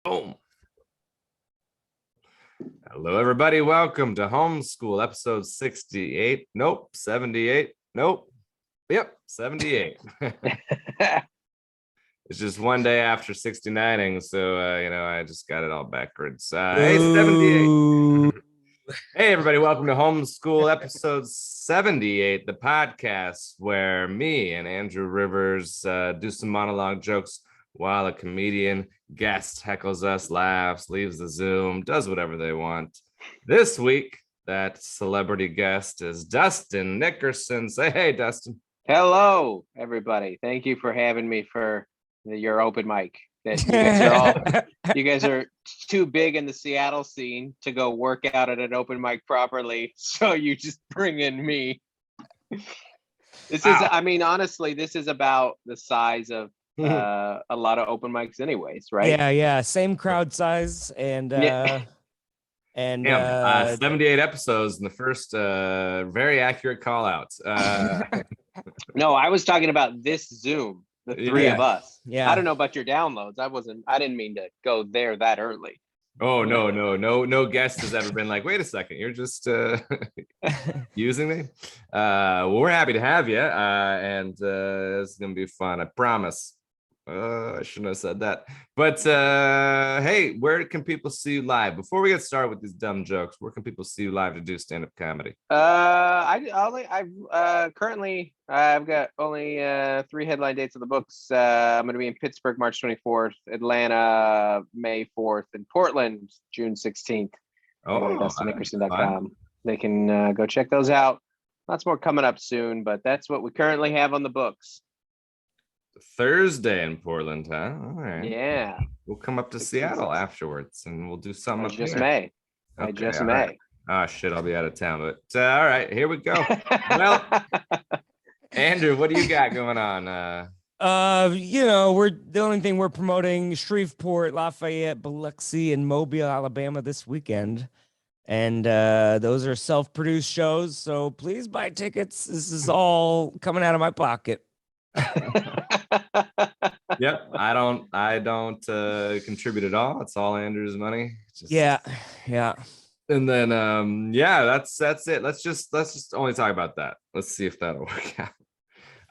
Boom. Hello, everybody. Welcome to Homeschool, episode 68. Nope, 78. Nope. Yep, 78. It's just one day after 69ing, so I just got it all backwards. Hey, 78. Hey, everybody. Welcome to Homeschool, episode 78, the podcast where me and Andrew Rivers do some monologue jokes while a comedian guest heckles us, laughs, leaves the Zoom, does whatever they want. This week, that celebrity guest is Dustin Nickerson. Say hey, Dustin. Hello, everybody. Thank you for having me for your open mic. That you guys are too big in the Seattle scene to go work out at an open mic properly, so you just bring in me. This is, I mean, honestly, this is about the size of a lot of open mics anyways, right? Yeah, same crowd size and 78 episodes in the first very accurate call outs. No, I was talking about this Zoom, the three of us. Yeah, I don't know about your downloads. I didn't mean to go there that early. Oh, no guest has ever been like, wait a second, you're just using me. Well, we're happy to have you, and it's gonna be fun, I promise. I shouldn't have said that. But hey, where can people see you live? Before we get started with these dumb jokes, where can people see you live to do stand-up comedy? Currently I've got only 3 headline dates of the books. I'm going to be in Pittsburgh March 24th, Atlanta May 4th, and Portland June 16th. DustinNickerson.com. They can go check those out. Lots more coming up soon, but that's what we currently have on the books. Thursday in Portland, huh? All right. Yeah. We'll come up to Seattle afterwards and we'll do something up just here. May. Okay, I just may. May. Oh shit, I'll be out of town. But all right, here we go. Well, Andrew, what do you got going on? we're the only thing we're promoting Shreveport, Lafayette, Biloxi, and Mobile, Alabama this weekend. And those are self-produced shows, so please buy tickets. This is all coming out of my pocket. Yep, I don't contribute at all. It's all Andrew's money. Yeah. And then that's it. Let's just only talk about that. Let's see if that'll work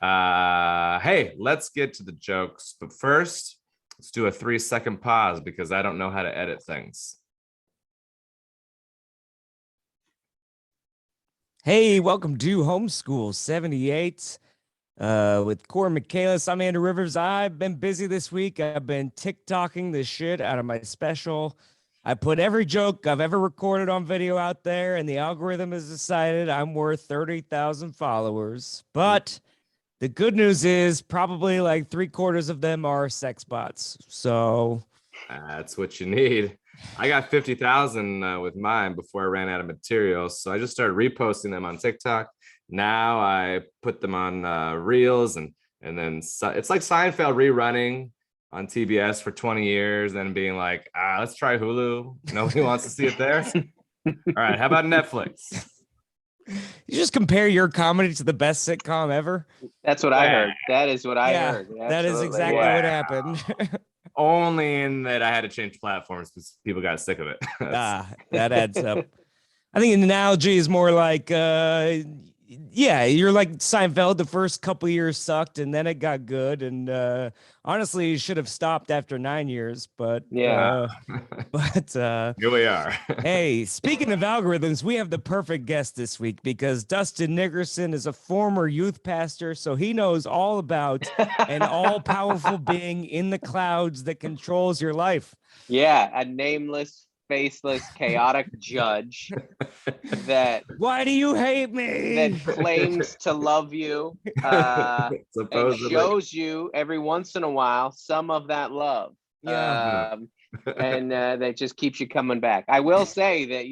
out. Hey, let's get to the jokes, but first let's do a 3-second pause because I don't know how to edit things. Hey, welcome to Homeschool 78. With Cory Michaelis. I'm Andrew Rivers. I've been busy this week. I've been TikToking the shit out of my special. I put every joke I've ever recorded on video out there, and the algorithm has decided I'm worth 30,000 followers. But the good news is probably like 3/4 of them are sex bots. So that's what you need. I got 50,000 with mine before I ran out of materials. So I just started reposting them on TikTok. Now I put them on Reels and then it's like Seinfeld rerunning on TBS for 20 years, then being like, let's try Hulu. Nobody wants to see it there. All right, how about Netflix? You just compare your comedy to the best sitcom ever. That's what I heard. That is what I heard. Absolutely. That is exactly what happened. Only in that I had to change platforms because people got sick of it. That adds up. I think an analogy is more like, you're like Seinfeld. The first couple years sucked, and then it got good. And honestly, you should have stopped after 9 years. But here we are. Hey, speaking of algorithms, we have the perfect guest this week because Dustin Nickerson is a former youth pastor, so he knows all about an all-powerful being in the clouds that controls your life. Yeah, a nameless, faceless, chaotic judge that why do you hate me? That claims to love you and shows you every once in a while some of that love. Yeah. And that just keeps you coming back. I will say that,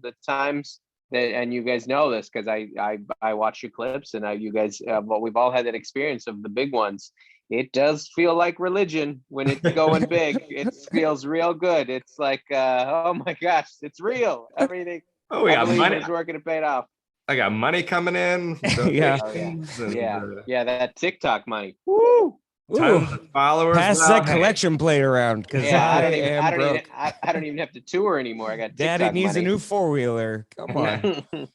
the times that, and you guys know this because I watch your clips and you guys, we've all had that experience of the big ones. It does feel like religion when it's going big. It feels real good. It's like, oh my gosh, it's real. Everything. Oh, we got money. It's working. It paid off. I got money coming in. Yeah. Yeah, that TikTok money. Woo! tons of followers. Pass Well, that hey, collection plate around because Yeah, I am broke. I don't even have to tour anymore. I got Daddy TikTok needs money. a new 4-wheeler. Come on.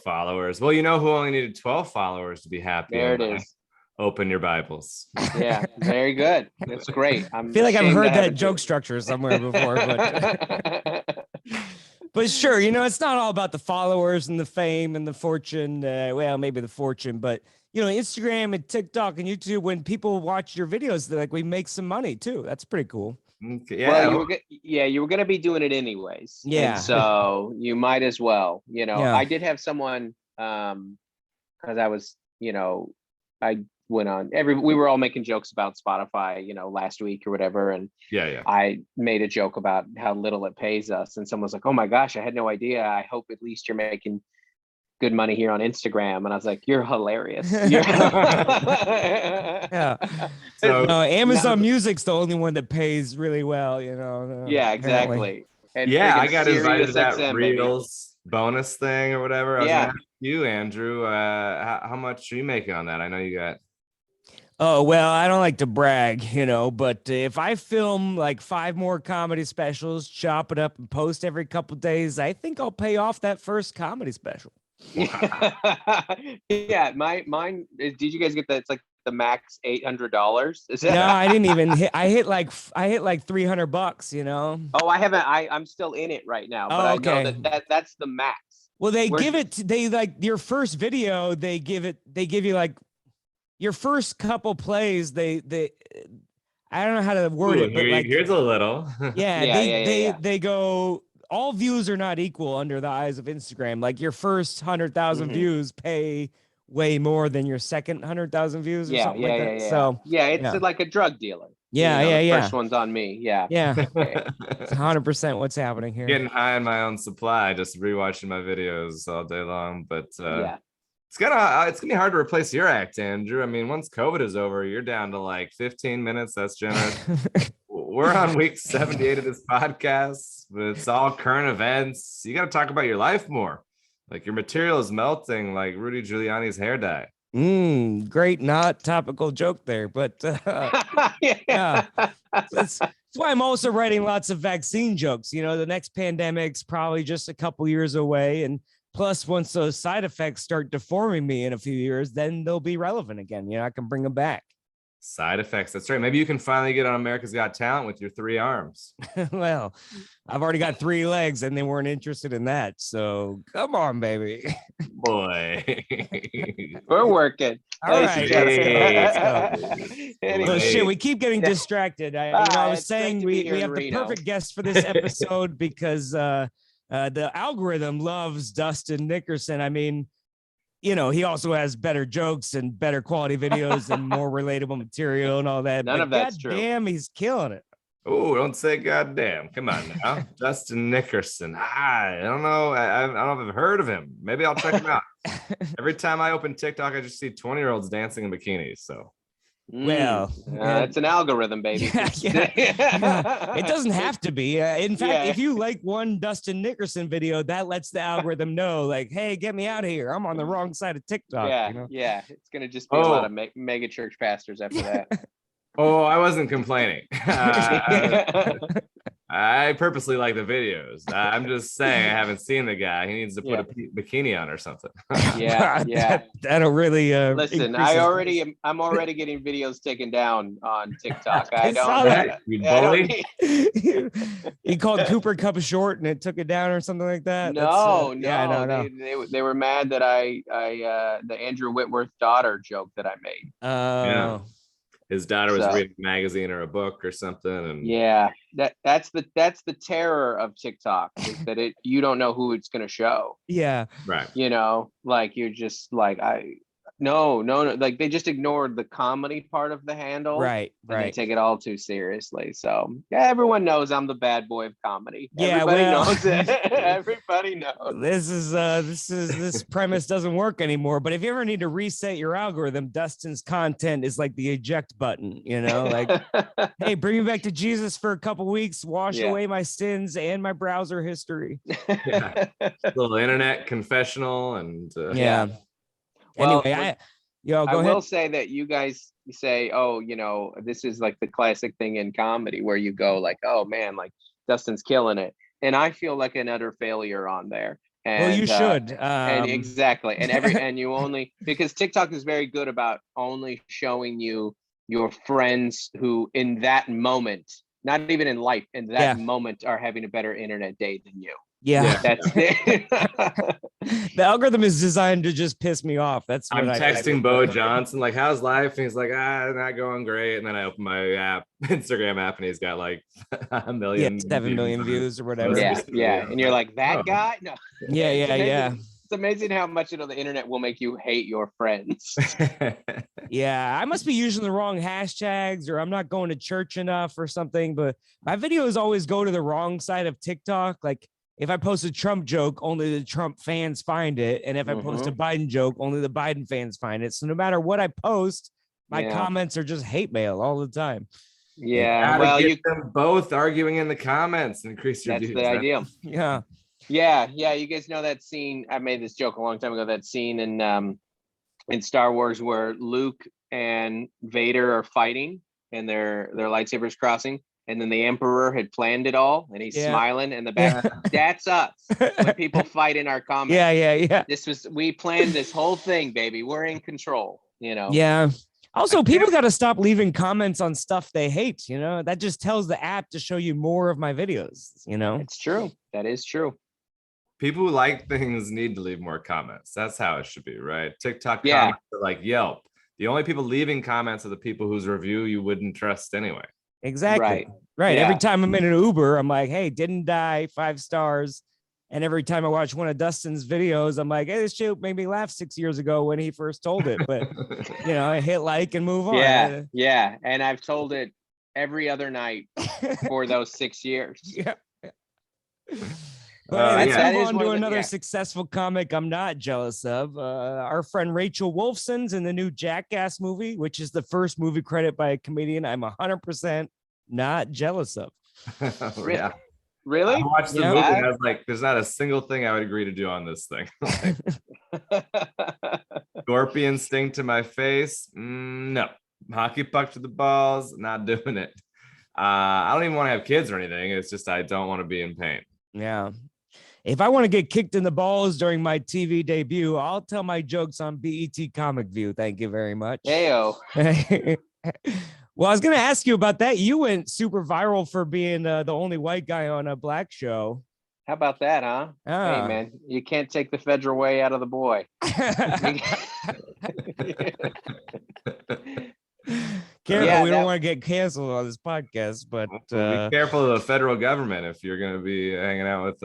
followers. Well, you know who only needed 12 followers to be happy. There in it life? is. Open your Bibles. Yeah, very good. That's great. I feel like I've ashamed I heard that haven't joke toured. structure somewhere before, but sure, it's not all about the followers and the fame and the fortune. Well, maybe the fortune, but Instagram and TikTok and YouTube, when people watch your videos, they're like, we make some money too. That's pretty cool. Okay, yeah. Well, you were gonna be doing it anyways. Yeah. And so you might as well. Yeah. I did have someone because I was, I went on we were all making jokes about Spotify, last week or whatever. And yeah. I made a joke about how little it pays us. And someone was like, oh my gosh, I had no idea. I hope at least you're making good money here on Instagram. And I was like, you're hilarious. Yeah. So Amazon Music's the only one that pays really well, Yeah, apparently. exactly. And yeah, I friggin' got invited to that SiriusXM, baby. Reels bonus thing or whatever. I was Yeah. gonna ask you, Andrew, how much are you making on that? I know you got. Oh, well, I don't like to brag, but if I film like 5 more comedy specials, chop it up and post every couple days, I think I'll pay off that first comedy special. Yeah, mine. Did you guys get that? It's like the max $800. Is that? No, I didn't even hit. I hit like $300. Oh, I haven't. I'm still in it right now, but Oh, okay. I know that's the max. Well, they like your first video. They give you like your first couple plays. They I don't know how to word it, but like here's a little. They go. All views are not equal under the eyes of Instagram. Like your first 100,000 views pay way more than your second 100,000 views or something like that. So it's like a drug dealer. Yeah. First one's on me. Yeah. It's 100% what's happening here. Getting high on my own supply, just rewatching my videos all day long. But it's gonna be hard to replace your act, Andrew. I mean, once COVID is over, you're down to like 15 minutes. That's generous. We're on week 78 of this podcast, but it's all current events. You got to talk about your life more. Like your material is melting like Rudy Giuliani's hair dye. Great, not topical joke there, but yeah. That's why I'm also writing lots of vaccine jokes. The next pandemic's probably just a couple years away, and plus, once those side effects start deforming me in a few years, then they'll be relevant again. I can bring them back. Side effects. That's right. Maybe you can finally get on America's Got Talent with your 3 arms. Well, I've already got 3 legs and they weren't interested in that. So come on, baby. Boy. We're working. All right. Let's go. Anyway. Shit, we keep getting distracted. I was it's saying great to be we here in have the Reno. perfect guest for this episode because the algorithm loves Dustin Nickerson. I mean, he also has better jokes and better quality videos and more relatable material and all that. None of that's true. Damn, he's killing it. Oh, don't say goddamn. Come on now. Dustin Nickerson. I don't know. I don't know if I've heard of him. Maybe I'll check him out. Every time I open TikTok, I just see 20-year-olds dancing in bikinis. So. Well, it's an algorithm, baby. Yeah. It doesn't have to be. In fact, if you like one Dustin Nickerson video, that lets the algorithm know, like, hey, get me out of here. I'm on the wrong side of TikTok. Yeah. It's gonna just be a lot of mega church pastors after that. Oh, I wasn't complaining. I purposely like the videos. I'm just saying I haven't seen the guy. He needs to put a bikini on or something. That'll really listen. I'm already getting videos taken down on TikTok. I don't. He called Cooper Cup short and it took it down or something like that. No. They were mad that I the Andrew Whitworth daughter joke that I made. Yeah. His daughter was reading a magazine or a book or something, and that's the terror of TikTok, is that you don't know who it's going to show. Yeah, right. Like you're just like no, like they just ignored the comedy part of the handle, right. They take it all too seriously. So everyone knows I'm the bad boy of comedy. Yeah, everybody knows it. Everybody knows. This premise doesn't work anymore. But if you ever need to reset your algorithm, Dustin's Content is like the eject button. Like, hey, bring me back to Jesus for a couple weeks, wash away my sins and my browser history. Little internet confessional and Anyway, Yo, I go ahead. will say that you guys say, oh, this is like the classic thing in comedy where you go like, oh man, like Dustin's killing it. And I feel like an utter failure on there. Well, you And should. and exactly. And you only, because TikTok is very good about only showing you your friends who in that moment, not even in life, in that moment are having a better internet day than you. Yeah. That's it. The algorithm is designed to just piss me off. That's what I'm texting Bo Johnson, like, how's life? And he's like, not going great. And then I open my Instagram app, and he's got like a million, 7 million views or whatever. Yeah. And you're like, that guy? No. Yeah. It's amazing how much the internet will make you hate your friends. Yeah, I must be using the wrong hashtags, or I'm not going to church enough or something, but my videos always go to the wrong side of TikTok. Like if I post a Trump joke, only the Trump fans find it. And if I post a Biden joke, only the Biden fans find it. So no matter what I post, my comments are just hate mail all the time. Yeah. Well, you them both arguing in the comments and increase your views. That's the idea. Yeah. You guys know that scene. I made this joke a long time ago. That scene in Star Wars where Luke and Vader are fighting and their lightsabers crossing. And then the Emperor had planned it all, and he's smiling in the back. That's us when people fight in our comments. Yeah. We planned this whole thing, baby. We're in control. Yeah. Also, people got to stop leaving comments on stuff they hate. That just tells the app to show you more of my videos. It's true. That is true. People who like things need to leave more comments. That's how it should be, right? TikTok comments are like Yelp. The only people leaving comments are the people whose review you wouldn't trust anyway. Exactly. Right. Yeah. Every time I'm in an Uber, I'm like, hey, didn't die, 5 stars. And every time I watch one of Dustin's videos, I'm like, hey, this joke made me laugh 6 years ago when he first told it. But, I hit like and move on. Yeah. And I've told it every other night for those 6 years. Yeah. But let's move on to another yeah. successful comic I'm not jealous of. Our friend Rachel Wolfson's in the new Jackass movie, which is the first movie credit by a comedian I'm 100% not jealous of. Yeah. Really? I watched the movie and I was like, there's not a single thing I would agree to do on this thing. Scorpion sting to my face? No. Hockey puck to the balls? Not doing it. I don't even want to have kids or anything. It's just I don't want to be in pain. Yeah. If I want to get kicked in the balls during my TV debut, I'll tell my jokes on BET Comic View. Thank you very much. Heyo. Well, I was going to ask you about that. You went super viral for being the only white guy on a black show. How about that, huh? Hey, man, you can't take the federal way out of the boy. Careful, we don't want to get canceled on this podcast, but be careful of the federal government if you're going to be hanging out with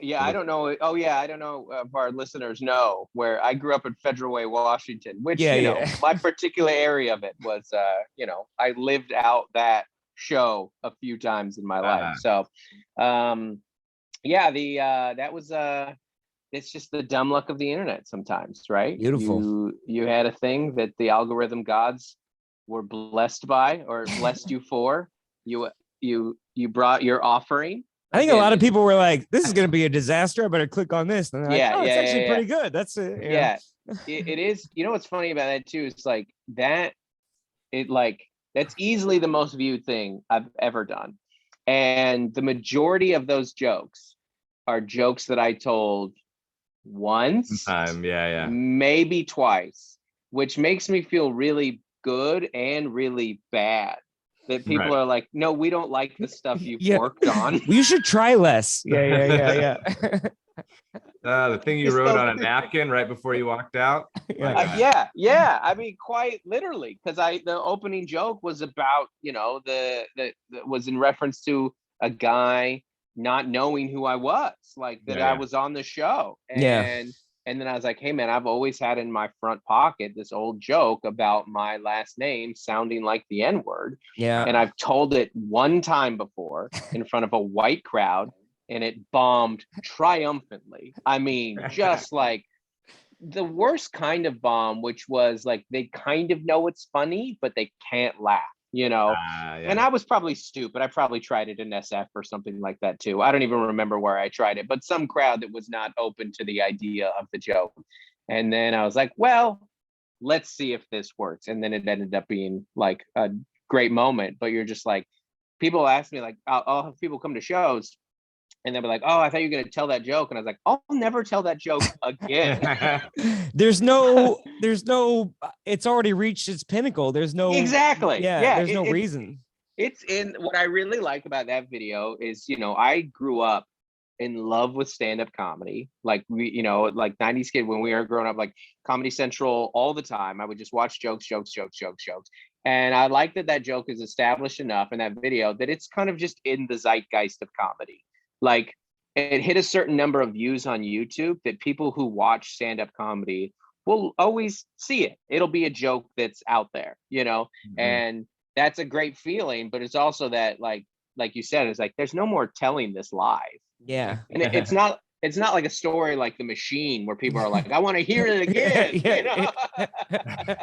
I don't know. Oh, yeah, I don't know if our listeners know where I grew up in Federal Way, Washington, which, my particular area of it was, I lived out that show a few times in my life. So, that was, it's just the dumb luck of the internet sometimes, right? Beautiful. You had a thing that the algorithm gods were blessed by or blessed you for. You brought your offering. I think a lot of people were like, this is going to be a disaster. I better click on this. And they're like, it's actually pretty good. That's it. It is. You know what's funny about that too? It's like that. That's easily the most viewed thing I've ever done. And the majority of those jokes are jokes that I told once, maybe twice, which makes me feel really good and really bad. That people are like, no, we don't like the stuff you've worked on. You should try less. Yeah. The thing you wrote on a napkin right before you walked out. I mean, quite literally, because the opening joke was about, that was in reference to a guy not knowing who I was, like that I was on the show. And then I was like, hey, man, I've always had in my front pocket this old joke about my last name sounding like the N-word. Yeah. And I've told it one time before in front of a white crowd, and it bombed triumphantly. I mean, just like the worst kind of bomb, which was like they kind of know it's funny, but they can't laugh. And I was probably stupid. I probably tried it in SF or something like that too. I don't even remember where I tried it, but some crowd that was not open to the idea of the joke. And then I was like, well, let's see if this works. And then it ended up being like a great moment. But you're just like, people ask me, like, I'll have people come to shows and they'll be like, oh, I thought you were going to tell that joke. And I was like, I'll never tell that joke again. There's no, it's already reached its pinnacle. There's no, exactly. there's no reason. It's in what I really like about that video is, I grew up in love with stand-up comedy. Like like 90s kid, when we were growing up, like Comedy Central all the time. I would just watch jokes. And I like that joke is established enough in that video that it's kind of just in the zeitgeist of comedy. Like it hit a certain number of views on YouTube that people who watch stand-up comedy will always see it. It'll be a joke that's out there, Mm-hmm. and that's a great feeling. But it's also that, like you said, it's like, there's no more telling this live. Yeah. And it's not like a story like The Machine where people are like, I want to hear it again. I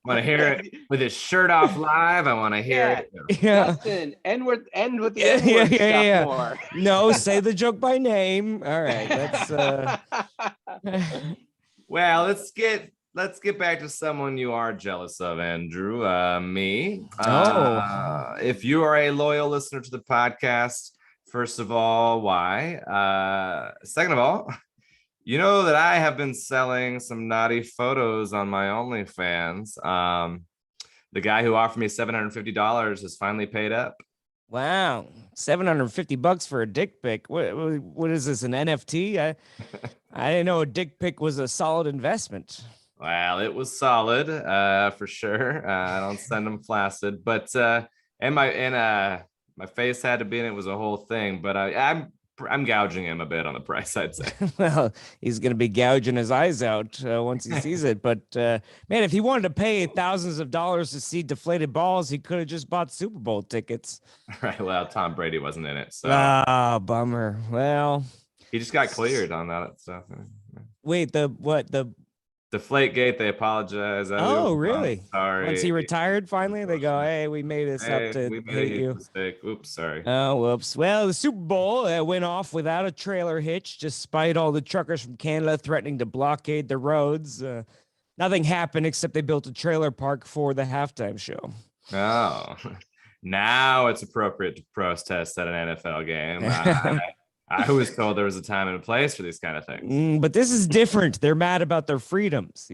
want to hear it with his shirt off live. I want to hear it. Yeah. Dustin, end with the N-word stuff more. No, say the joke by name. All right. That's Well, let's get back to someone you are jealous of, Andrew. Me. If you are a loyal listener to the podcast, first of all, why? Second of all, you know that I have been selling some naughty photos on my OnlyFans. The guy who offered me $750 has finally paid up. wow, $750 for a dick pic. What is this, an NFT? I didn't know a dick pic was a solid investment. Well, it was solid, for sure. I don't send them flaccid, but my face had to be in it. It was a whole thing, but I'm gouging him a bit on the price, I'd say. Well, he's going to be gouging his eyes out once he sees it. But man, if he wanted to pay thousands of dollars to see deflated balls, he could have just bought Super Bowl tickets. Right. Well, Tom Brady wasn't in it, so. Bummer. Well, he just got cleared on that stuff. Wait, the Deflategate, they apologize. Oh, really? Sorry. Once he retired, finally, they go, hey, we made this up to hate you. Mistake. Oops, sorry. Oh, whoops. Well, the Super Bowl went off without a trailer hitch, despite all the truckers from Canada threatening to blockade the roads. Nothing happened except they built a trailer park for the halftime show. Oh, now it's appropriate to protest at an NFL game. I was told there was a time and a place for these kind of things. But this is different. They're mad about their freedoms,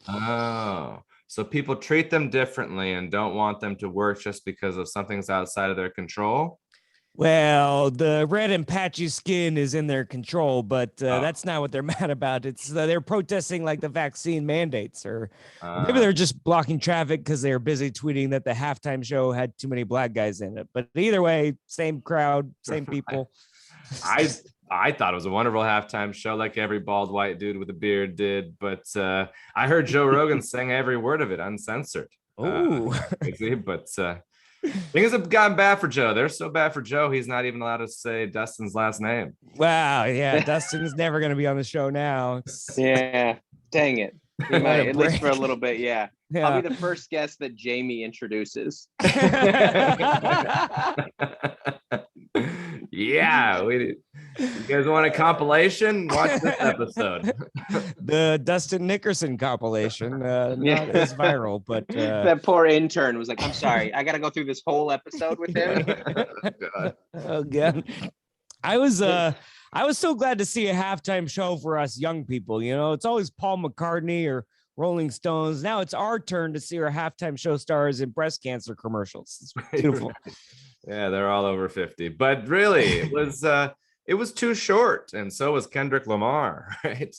Oh, so people treat them differently and don't want them to work just because of something's outside of their control? Well, the red and patchy skin is in their control, but that's not what they're mad about. It's they're protesting like the vaccine mandates, or maybe they're just blocking traffic because they're busy tweeting that the halftime show had too many black guys in it. But either way, same crowd, same people. I thought it was a wonderful halftime show, like every bald white dude with a beard did. But I heard Joe Rogan sing every word of it uncensored. Oh, but things have gotten bad for Joe. They're so bad for Joe, he's not even allowed to say Dustin's last name. Wow. Yeah, Dustin's never going to be on the show now. Yeah, dang it. He might, at least for a little bit. Yeah. I'll be the first guest that Jamie introduces. Yeah, you guys want a compilation? Watch this episode. The Dustin Nickerson compilation, not as viral, but that poor intern was like, "I'm sorry, I got to go through this whole episode with him." Oh god, I was so glad to see a halftime show for us young people. It's always Paul McCartney or Rolling Stones. Now it's our turn to see our halftime show stars in breast cancer commercials. It's beautiful. Yeah, they're all over 50. But really, it was too short, and so was Kendrick Lamar, right?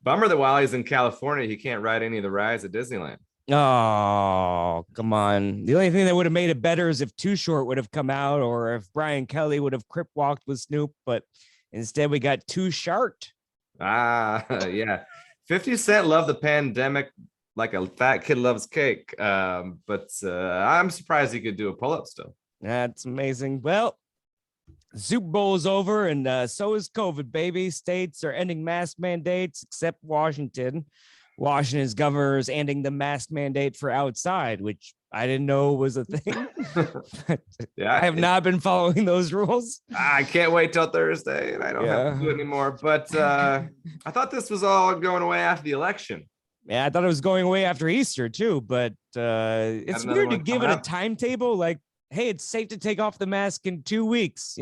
Bummer that while he's in California, he can't ride any of the rides at Disneyland. Oh, come on. The only thing that would have made it better is if Too Short would have come out, or if Brian Kelly would have crip walked with Snoop, but instead we got Too Short. Yeah. 50 Cent loved the pandemic like a fat kid loves cake. But I'm surprised he could do a pull-up still. That's amazing. Well, the Super Bowl is over, and so is COVID, baby. States are ending mask mandates, except Washington. Washington's governor is ending the mask mandate for outside, which I didn't know was a thing. Yeah, I have not been following those rules. I can't wait till Thursday, and I don't have to do it anymore. But I thought this was all going away after the election. Yeah, I thought it was going away after Easter too, but it's another weird to one give it coming a up. timetable. Like, hey, it's safe to take off the mask in 2 weeks.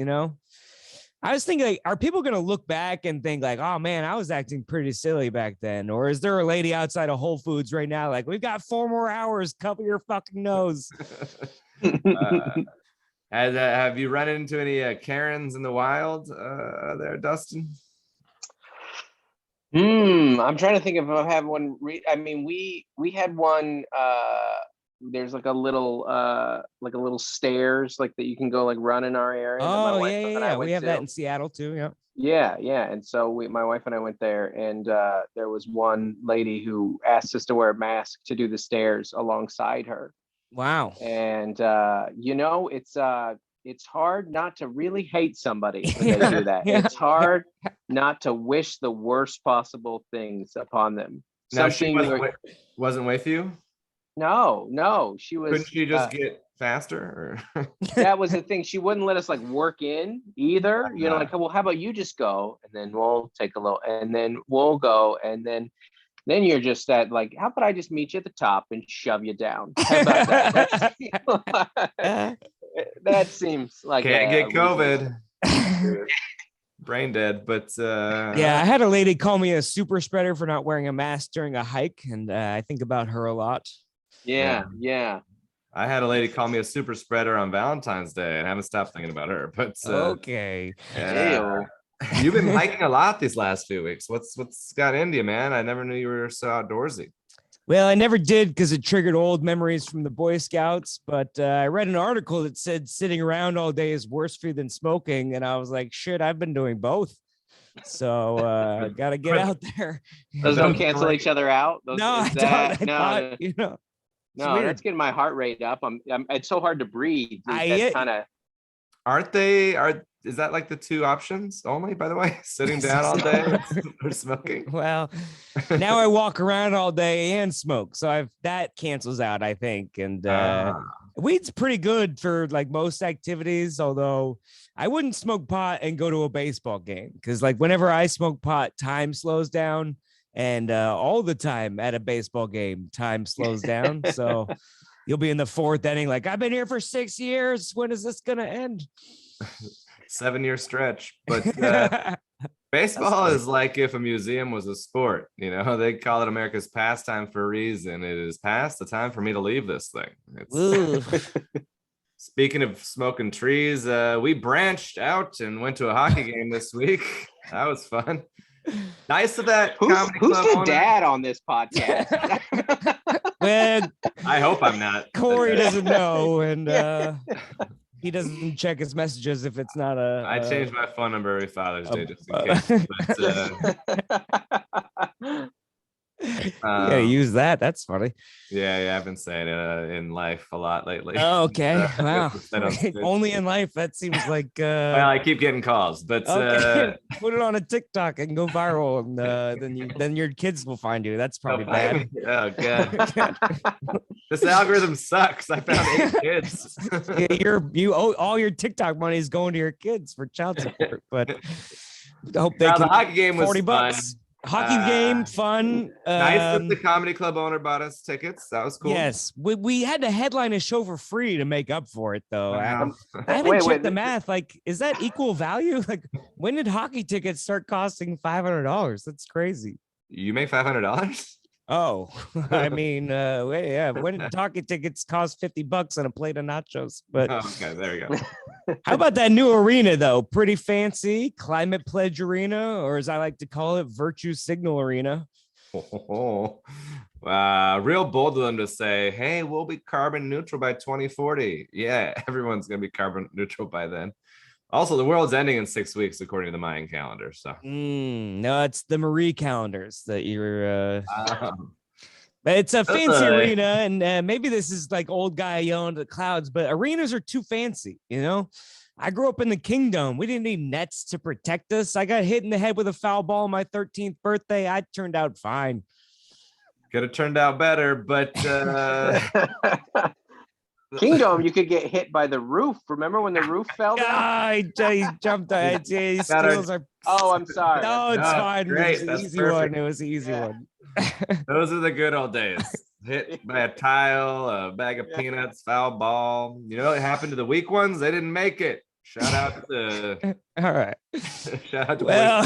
I was thinking, like, are people going to look back and think like, oh man, I was acting pretty silly back then? Or is there a lady outside of Whole Foods right now? Like, we've got 4 more hours. Cover your fucking nose. Have you run into any cairns in the wild there, Dustin? I'm trying to think if I have one. I mean, we had one. There's like a little stairs like that you can go like run in our area that my Oh wife and I yeah. We went have that to. in Seattle too. Yeah. Yeah. And so my wife and I went there, and there was one lady who asked us to wear a mask to do the stairs alongside her. Wow. And it's hard not to really hate somebody when they do that. Yeah. It's hard not to wish the worst possible things upon them. Now she wasn't with you? No, she was. Couldn't she just get faster? Or? That was the thing. She wouldn't let us like work in either. Like, well, how about you just go, and then we'll take a little, and then we'll go, and then you're just at like, how about I just meet you at the top and shove you down? How about that? That seems like can't get COVID. Brain dead, but yeah, I had a lady call me a super spreader for not wearing a mask during a hike, and I think about her a lot. Yeah. I had a lady call me a super spreader on Valentine's Day, and I haven't stopped thinking about her. But okay, you've been hiking a lot these last few weeks. What's got into you, man? I never knew you were so outdoorsy. Well, I never did because it triggered old memories from the Boy Scouts. But I read an article that said sitting around all day is worse for you than smoking. And I was like, shit, I've been doing both. So got to get out there. Those don't cancel each other out? No, I don't. No, that's getting my heart rate up. It's so hard to breathe. Is that like the 2 options only, by the way? Sitting down all day or smoking? Well, now I walk around all day and smoke. So that cancels out, I think. And weed's pretty good for like most activities, although I wouldn't smoke pot and go to a baseball game because like whenever I smoke pot, time slows down. And all the time at a baseball game, time slows down. So you'll be in the 4th inning, like, I've been here for 6 years. When is this going to end? 7-year stretch. But baseball is like if a museum was a sport. They call it America's pastime for a reason. It is past the time for me to leave this thing. Speaking of smoking trees, we branched out and went to a hockey game this week. That was fun. Nice of that. Who's your dad on this podcast? Man, I hope I'm not. Cory doesn't know, and he doesn't check his messages if it's not I changed my phone number every Father's Day just in case. Yeah, use that. That's funny. Yeah, I've been saying it in life a lot lately. Oh, okay. Wow. Only in life. That seems like. Well, I keep getting calls, but okay. Put it on a TikTok and go viral, and then your kids will find you. That's probably bad. Oh god. This algorithm sucks. I found 8 kids. Yeah, all your TikTok money is going to your kids for child support, but I hope they the hockey game was $40. Fun. Hockey game, fun. Nice that the comedy club owner bought us tickets. That was cool. Yes, we had to headline a show for free to make up for it, though. I haven't Wait, checked the math. Like, is that equal value? Like, when did hockey tickets start costing $500? That's crazy. You make $500? Oh, I mean, yeah. When did hockey tickets cost $50 on a plate of nachos? But okay, there you go. How about that new arena, though? Pretty fancy. Climate Pledge Arena, or as I like to call it, Virtue Signal Arena. Real bold of them to say, hey, we'll be carbon neutral by 2040. Yeah, everyone's going to be carbon neutral by then. Also, the world's ending in 6 weeks, according to the Mayan calendar. So, no, it's the Marie calendars that you're. But it's a fancy arena, and maybe this is like old guy yelling to the clouds, but arenas are too fancy. I grew up in the kingdom. We didn't need nets to protect us. I got hit in the head with a foul ball on my 13th birthday. I turned out fine. Could have turned out better, but. Kingdom, you could get hit by the roof. Remember when the roof fell down? He jumped. Oh, I'm sorry. No, it's fine. Great. It was an easy one. Those are the good old days. Hit by a tile, a bag of peanuts, foul ball. You know what happened to the weak ones? They didn't make it. Shout out to All right. shout out to Well,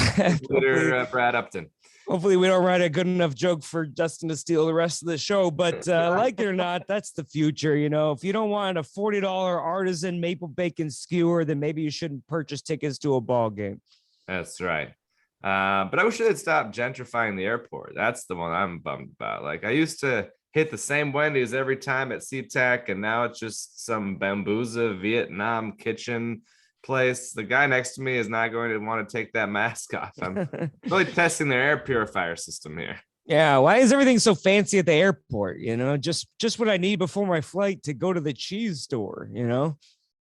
leader Brad Upton. hopefully we don't write a good enough joke for Dustin to steal the rest of the show. But like it or not, that's the future. You know, if you don't want a $40 artisan maple bacon skewer, then maybe you shouldn't purchase tickets to a ball game. That's right. But I wish they'd stop gentrifying the airport. That's the one I'm bummed about. Like I used to hit the same Wendy's every time at SeaTac, and now it's just some bamboozle Vietnam kitchen place. The guy next to me is not going to want to take that mask off. I'm really testing their air purifier system here. Yeah, why is everything so fancy at the airport? You know, just what I need before my flight to go to the cheese store, you know?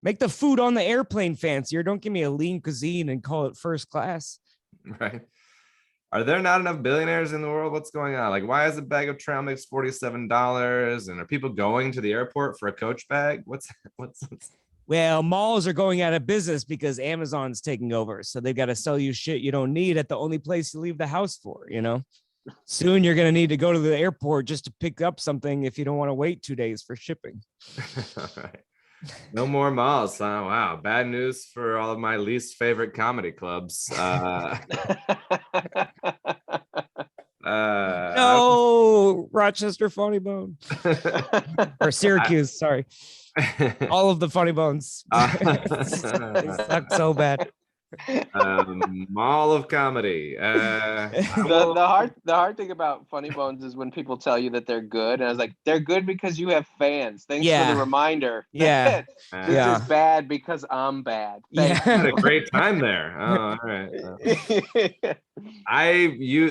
Make the food on the airplane fancier. Don't give me a lean cuisine and call it first class. Right. Are there not enough billionaires in the world? What's going on? Like, why is a bag of trail mix $47? And are people going to the airport for a Coach bag? What's Well, malls are going out of business because Amazon's taking over. So they've got to sell you shit you don't need at the only place you leave the house for, you know? Soon you're going to need to go to the airport just to pick up something if you don't want to wait 2 days for shipping. All right. No more malls. Huh? Wow. Bad news for all of my least favorite comedy clubs. No, Rochester Funny Bone. Or Syracuse, sorry. All of the Funny Bones. They suck so bad. Mall of comedy. The hard thing about Funny Bones is when people tell you that they're good, and I was like, they're good because you have fans. Thanks for the reminder. Yeah. This is bad because I'm bad. I had a great time there. Oh, all right.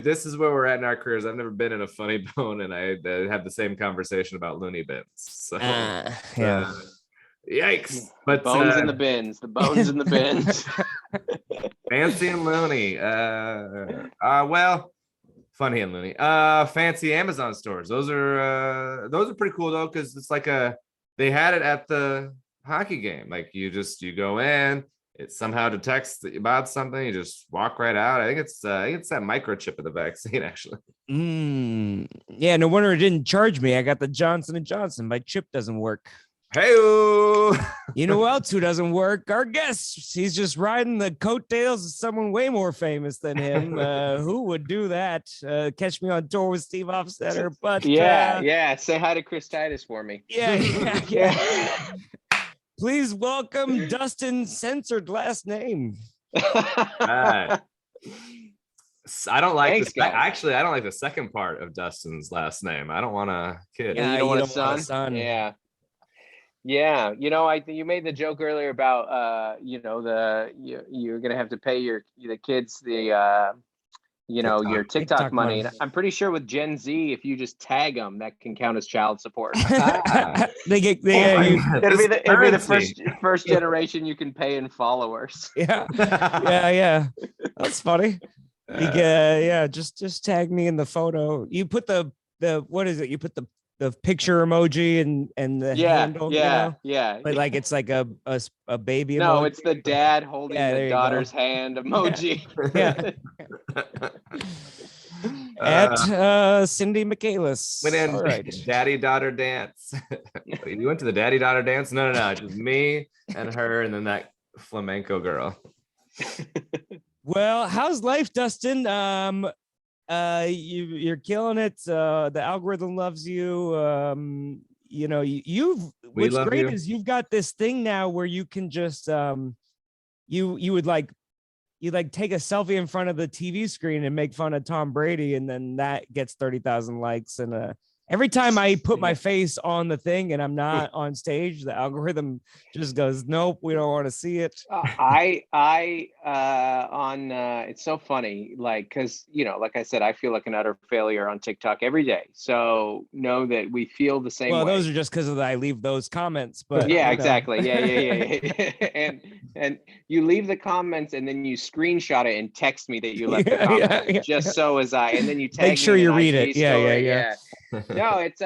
This is where we're at in our careers. I've never been in a Funny Bone, and I have the same conversation about loony bins. So yikes. But bones in the bins. The bones in the bins. Fancy and loony. Well, funny and loony. Fancy Amazon stores. Those are pretty cool though, because it's like they had it at the hockey game. Like you go in, it somehow detects that you bought something, you just walk right out. I think it's that microchip of the vaccine, actually. Yeah, no wonder it didn't charge me. I got the Johnson & Johnson. My chip doesn't work. Hey, you know who else who doesn't work? Our guest. He's just riding the coattails of someone way more famous than him. Who would do that? Catch me on tour with Steve Hofstetter. But say hi to Chris Titus for me. Yeah. Please welcome Dustin's censored last name. I don't like this. Actually, I don't like the second part of Dustin's last name. I don't want a kid. Yeah, you don't want a son? Yeah. You know, you made the joke earlier about you're gonna have to pay the kids your TikTok money. And I'm pretty sure with Gen Z, if you just tag them, that can count as child support. It'll be the first generation you can pay in followers. Yeah. That's funny. Just tag me in the photo. You put the what is it? You put the picture emoji and the handle. But like it's like a baby. No, emoji. it's the dad holding the daughter's hand emoji. At Cindy Michaelis. Went in right. daddy-daughter dance. You went to the daddy-daughter dance? No. Just me and her and then that flamenco girl. Well, how's life, Dustin? You're killing it. The algorithm loves you. What's great is you've got this thing now where you can just you would take a selfie in front of the TV screen and make fun of Tom Brady, and then that gets 30,000 likes. And every time I put my face on the thing and I'm not on stage, the algorithm just goes, nope, we don't want to see it. It's so funny, like, because, like I said, I feel like an utter failure on TikTok every day. So know that we feel the same way. Well, those are just because I leave those comments, but yeah, exactly. Yeah. and you leave the comments and then you screenshot it and text me that you left the comment, just so as and then you tag make sure me you in read IG it. story. Yeah. No, it's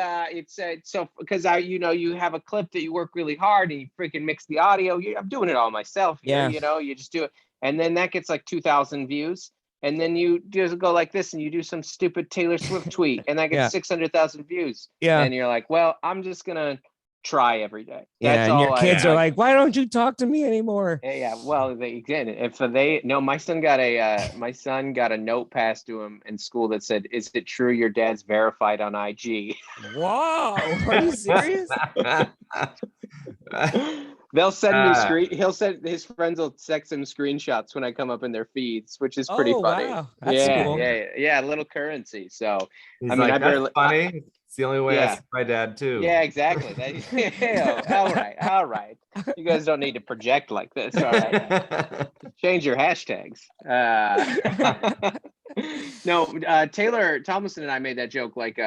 so because you have a clip that you work really hard and you freaking mix the audio. I'm doing it all myself. You just do it, and then that gets like 2,000 views, and then you just go like this and you do some stupid Taylor Swift tweet and that gets 600,000 views. Yeah. And you're like, well, I'm just gonna try every day. Yeah, and your kids are like, why don't you talk to me anymore? Yeah, well, they again, my son got a note passed to him in school that said, "Is it true your dad's verified on IG?" Wow, are you serious? They'll send me his friends will text him screenshots when I come up in their feeds, which is pretty funny. Wow. That's cool. Yeah, a little currency. So he's that's funny. It's the only way I see my dad too. Yeah, exactly. All right. You guys don't need to project like this. All right. Change your hashtags. No, Taylor Thomason and I made that joke. Like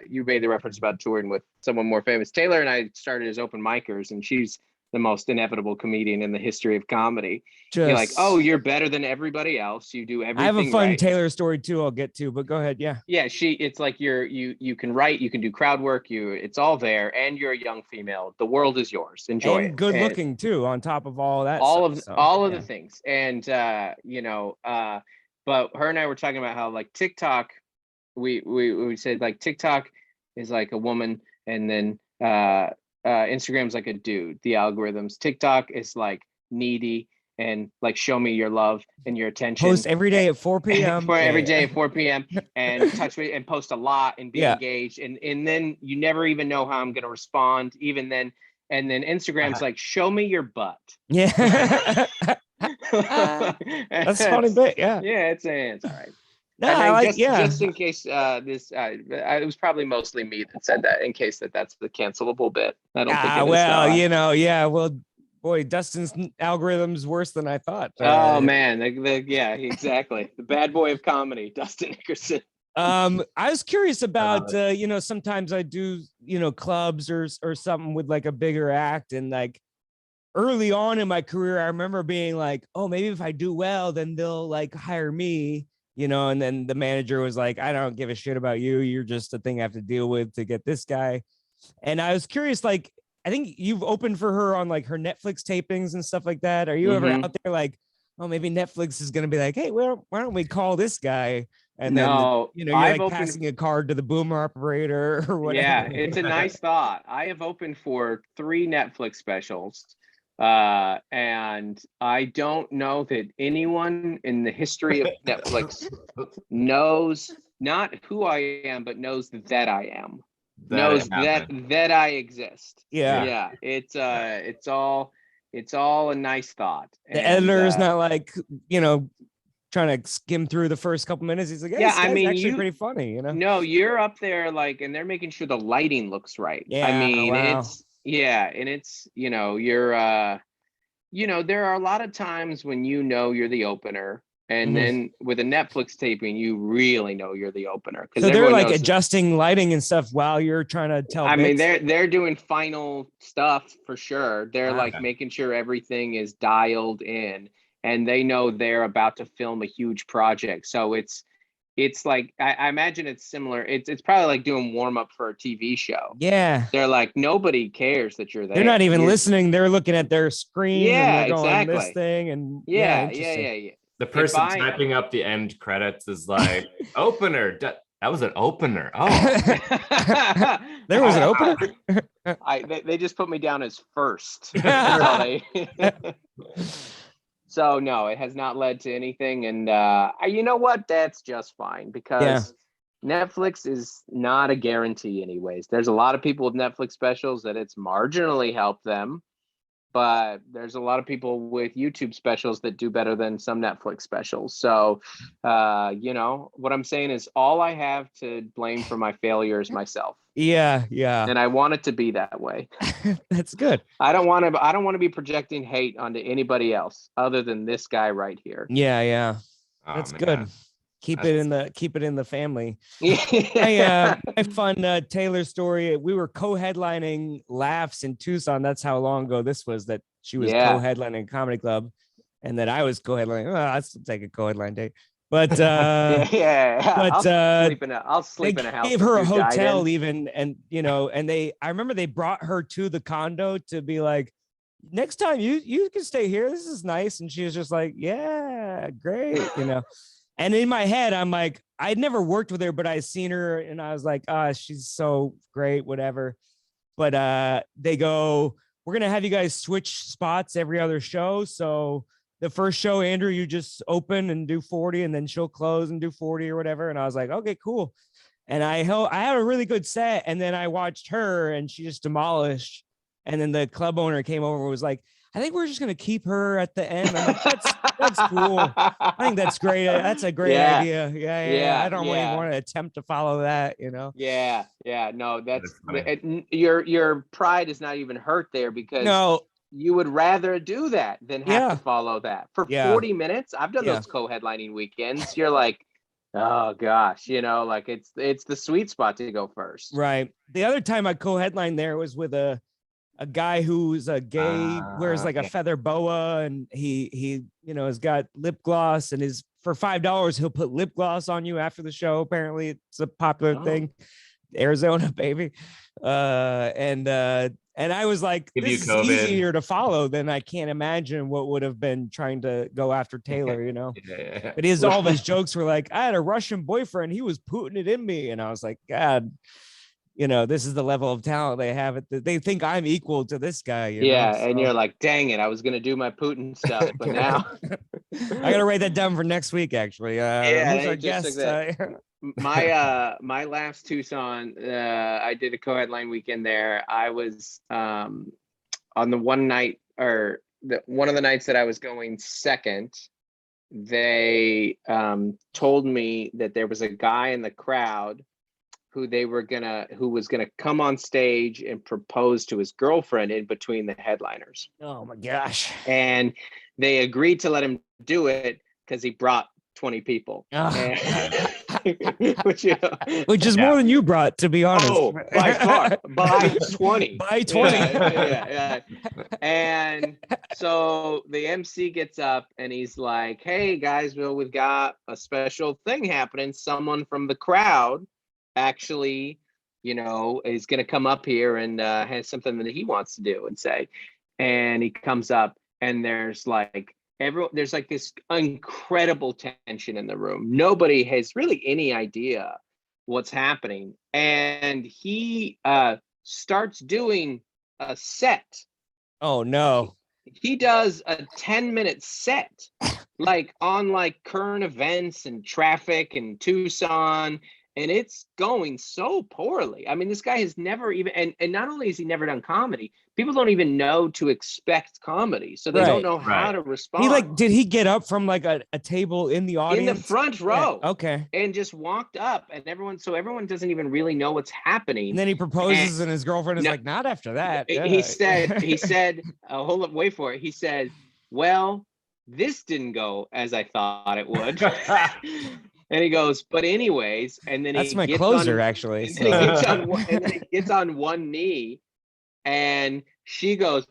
you made the reference about touring with someone more famous. Taylor and I started as open micers, and she's the most inevitable comedian in the history of comedy. You're like, oh, you're better than everybody else. You do everything. I have a fun right. Taylor story too. I'll get to, but go ahead. Yeah. Yeah. It's like you can write, you can do crowd work. It's all there, and you're a young female. The world is yours. Enjoy it. Good looking too. On top of all that. All of the things, and but her and I were talking about how like TikTok, we said like TikTok is like a woman, and then Instagram's like a dude. The algorithms. TikTok is like needy and like show me your love and your attention. Post every day at 4 p.m. Every day at 4 p.m. and touch me and post a lot and be engaged. And then you never even know how I'm gonna respond. Even then, and then Instagram's like show me your butt. Yeah. That's a funny bit. Yeah. Yeah, it's all right. No, just in case it was probably mostly me that said that, in case that's the cancelable bit. I don't think it is. Well, boy, Dustin's algorithm's worse than I thought. Oh man, exactly. The bad boy of comedy, Dustin Nickerson. I was curious about sometimes I do clubs or something with like a bigger act, and like early on in my career, I remember being like, oh, maybe if I do well, then they'll like hire me. And then the manager was like, I don't give a shit about you. You're just a thing I have to deal with to get this guy. And I was curious, like, I think you've opened for her on like her Netflix tapings and stuff like that. Are you ever out there like, oh, maybe Netflix is going to be like, hey, well, why don't we call this guy? And then, you're like passing a card to the boomer operator or whatever. Yeah, it's a nice thought. I have opened for 3 Netflix specials. And I don't know that anyone in the history of Netflix knows not who I am, but knows that I am. Knows that I exist. Yeah. It's all a nice thought. The editor is not like, trying to skim through the first couple minutes. He's like, hey, actually pretty funny, No, you're up there like, and they're making sure the lighting looks right. Yeah, it's and it's you're there are a lot of times when you're the opener, and then with a Netflix taping you really know you're the opener, because they're like adjusting lighting and stuff while you're trying to tell. I mean, they're doing final stuff for sure. They're like making sure everything is dialed in, and they know they're about to film a huge project. So it's like I imagine it's similar. It's probably like doing warm up for a TV show. Yeah, they're like, nobody cares that you're there. They're not even listening. They're looking at their screen. Yeah, and they're going, exactly. This thing and yeah. The person typing up the end credits is like, opener. That was an opener. Oh, there was an opener. They just put me down as first. So no, it has not led to anything. And you know what? That's just fine, because Netflix is not a guarantee anyways. There's a lot of people with Netflix specials that it's marginally helped them, but there's a lot of people with YouTube specials that do better than some Netflix specials. So, what I'm saying is all I have to blame for my failure is myself. Yeah. And I want it to be that way. That's good. I don't want to be projecting hate onto anybody else other than this guy right here. Yeah. Oh, that's man. good. Keep it in the family. Yeah. My fun Taylor story. We were co-headlining Laughs in Tucson. That's how long ago this was, that she was co-headlining a comedy club, and that I was co-headlining. Oh, let's take a co-headline date. But I'll sleep in a house. Gave her a hotel even, and I remember they brought her to the condo to be like, next time you can stay here. This is nice. And she was just like, yeah, great, And in my head, I'm like, I'd never worked with her, but I seen her and I was like, she's so great, whatever. But they go, we're going to have you guys switch spots every other show. So the first show, Andrew, you just open and do 40, and then she'll close and do 40 or whatever. And I was like, okay, cool. And I had a really good set. And then I watched her and she just demolished. And then the club owner came over and was like, I think we're just going to keep her at the end. I'm like, that's cool. I think that's great. That's a great idea. Yeah. I don't even want to attempt to follow that, you know? Yeah. No, That's funny. your pride is not even hurt there, because you would rather do that than have to follow that for 40 minutes. I've done those co-headlining weekends. You're like, oh gosh, you know, like it's the sweet spot to go first. Right. The other time I co-headlined there was with a guy who's a gay, wears like a feather boa, and he you know has got lip gloss, and is for $5 he'll put lip gloss on you after the show. Apparently it's a popular thing. Arizona, baby. And I was like, this is easier to follow than I can't imagine what would have been trying to go after Taylor, you know. But all of his jokes were like, I had a Russian boyfriend, he was putting it in me, and I was like, God, you know, this is the level of talent they have. They think I'm equal to this guy. You know? So, and you're like, dang it, I was gonna do my Putin stuff, but now I gotta write that down for next week. Actually, who's our guest? My last Tucson, I did a co-headline weekend there. I was on the one night, or one of the nights that I was going second. They told me that there was a guy in the crowd who was gonna come on stage and propose to his girlfriend in between the headliners. Oh my gosh. And they agreed to let him do it because he brought 20 people. Which is more than you brought, to be honest. Oh, by far. By 20. By 20. Yeah. And so the MC gets up and he's like, hey guys, well, we've got a special thing happening. Someone from the crowd actually, you know, is going to come up here and has something that he wants to do and say. And he comes up, and there's like this incredible tension in the room. Nobody has really any idea what's happening. And he starts doing a set. Oh no. He does a 10-minute set, like on like current events and traffic and Tucson. And it's going so poorly. I mean, this guy has never even, and not only has he never done comedy, people don't even know to expect comedy. So they don't know how to respond. Did he get up from like a table in the audience? In the front row. Yeah. Okay. And just walked up, and everyone doesn't even really know what's happening. And then he proposes, and his girlfriend is like, not after that. He said, hold up, wait for it. He said, well, this didn't go as I thought it would. And he goes, but anyways, and then that's my closer, actually. And then he gets on one knee, and she goes,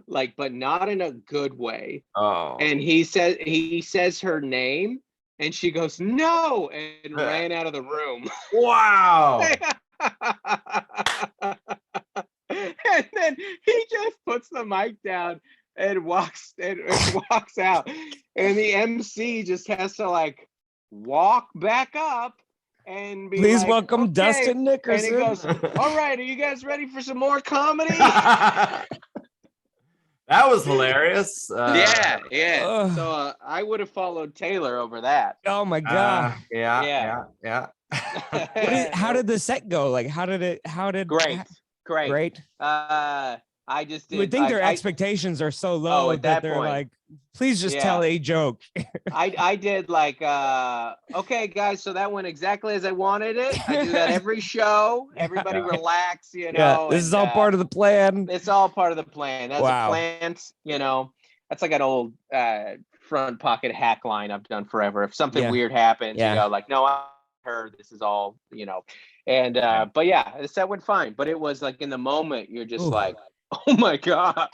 like, but not in a good way. Oh. And he says her name, and she goes, no, and ran out of the room. Wow. And then he just puts the mic down and walks out. And the MC just has to like walk back up and be please like, welcome okay. Dustin Nickerson. And he goes, all right, are you guys ready for some more comedy? That was hilarious. Yeah. So I would have followed Taylor over that. Oh my god. Yeah. How did the set go? Like, how did great. I just did. You would think their expectations are so low that they're point. Like, please just tell a joke. I did like, okay, guys, so that went exactly as I wanted it. I do that every show. Everybody relax, you know. This is all part of the plan. It's all part of the plan. That's a plant, you know. That's like an old front pocket hack line I've done forever. If something weird happens, you go like, no, I heard this is all, you know. And but yeah, the set went fine. But it was like in the moment, you're just like, oh my god.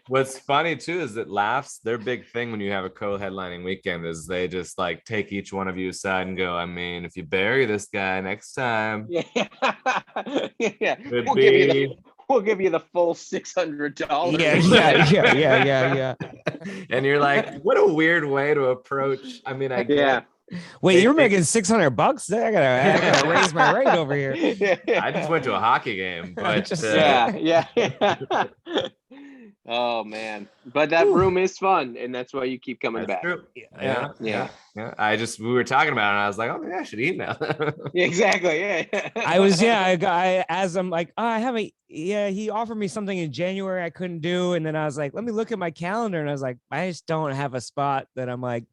What's funny too is that laughs, their big thing when you have a co-headlining weekend is they just like take each one of you aside and go, I mean, if you bury this guy next time, we'll give you the full $600. Yeah. And you're like, what a weird way to approach. I mean, I get Wait, you're making $600? I gotta raise my rate over here. I just went to a hockey game, but yeah. Oh man, but that room is fun, and that's why you keep coming back. True. Yeah. We were talking about it, and I was like, oh, maybe I should email. Yeah, exactly. Yeah. I as I'm like, oh, I have he offered me something in January I couldn't do, and then I was like, let me look at my calendar, and I was like, I just don't have a spot that I'm like,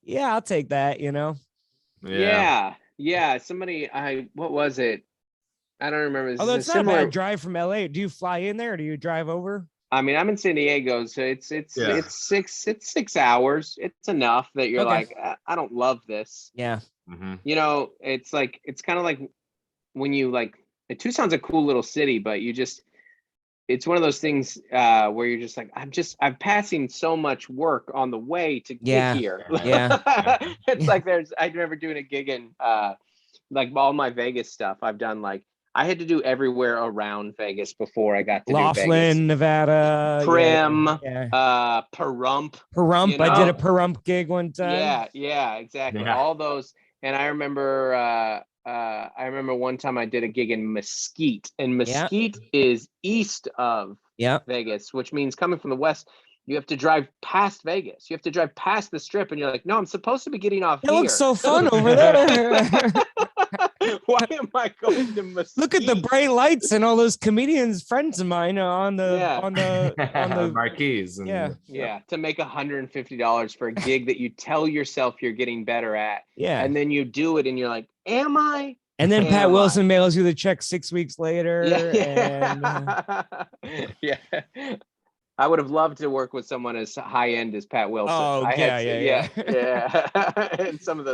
yeah, I'll take that, Yeah. Somebody, what was it? I don't remember. Although it's not a bad drive from LA. Do you fly in there or do you drive over? I mean, I'm in San Diego, so it's 6 hours. It's enough that you're like, I don't love this. Yeah. Mm-hmm. It's like, it's kind of like when you Tucson's a cool little city, but it's one of those things where you're just like, I'm passing so much work on the way to get here. Yeah. It's like I remember doing a gig in like all my Vegas stuff. I've done I had to do everywhere around Vegas before I got to Laughlin, do Vegas. Nevada, Prim, Pahrump. Pahrump. I did a Pahrump gig one time. Yeah, exactly. Yeah. All those, and I remember one time I did a gig in Mesquite, and Mesquite is east of Vegas, which means coming from the west, you have to drive past Vegas. You have to drive past the Strip, and you're like, no, I'm supposed to be getting off here. It looks so fun over there. Why am I going to Mesquite? Look at the bright lights and all those comedians, friends of mine, on the marquees. To make $150 for a gig that you tell yourself you're getting better at. Yeah. And then you do it and you're like, am I? And then Pat Wilson mails you the check 6 weeks later. Yeah. I would have loved to work with someone as high end as Pat Wilson. Oh, yeah. And some of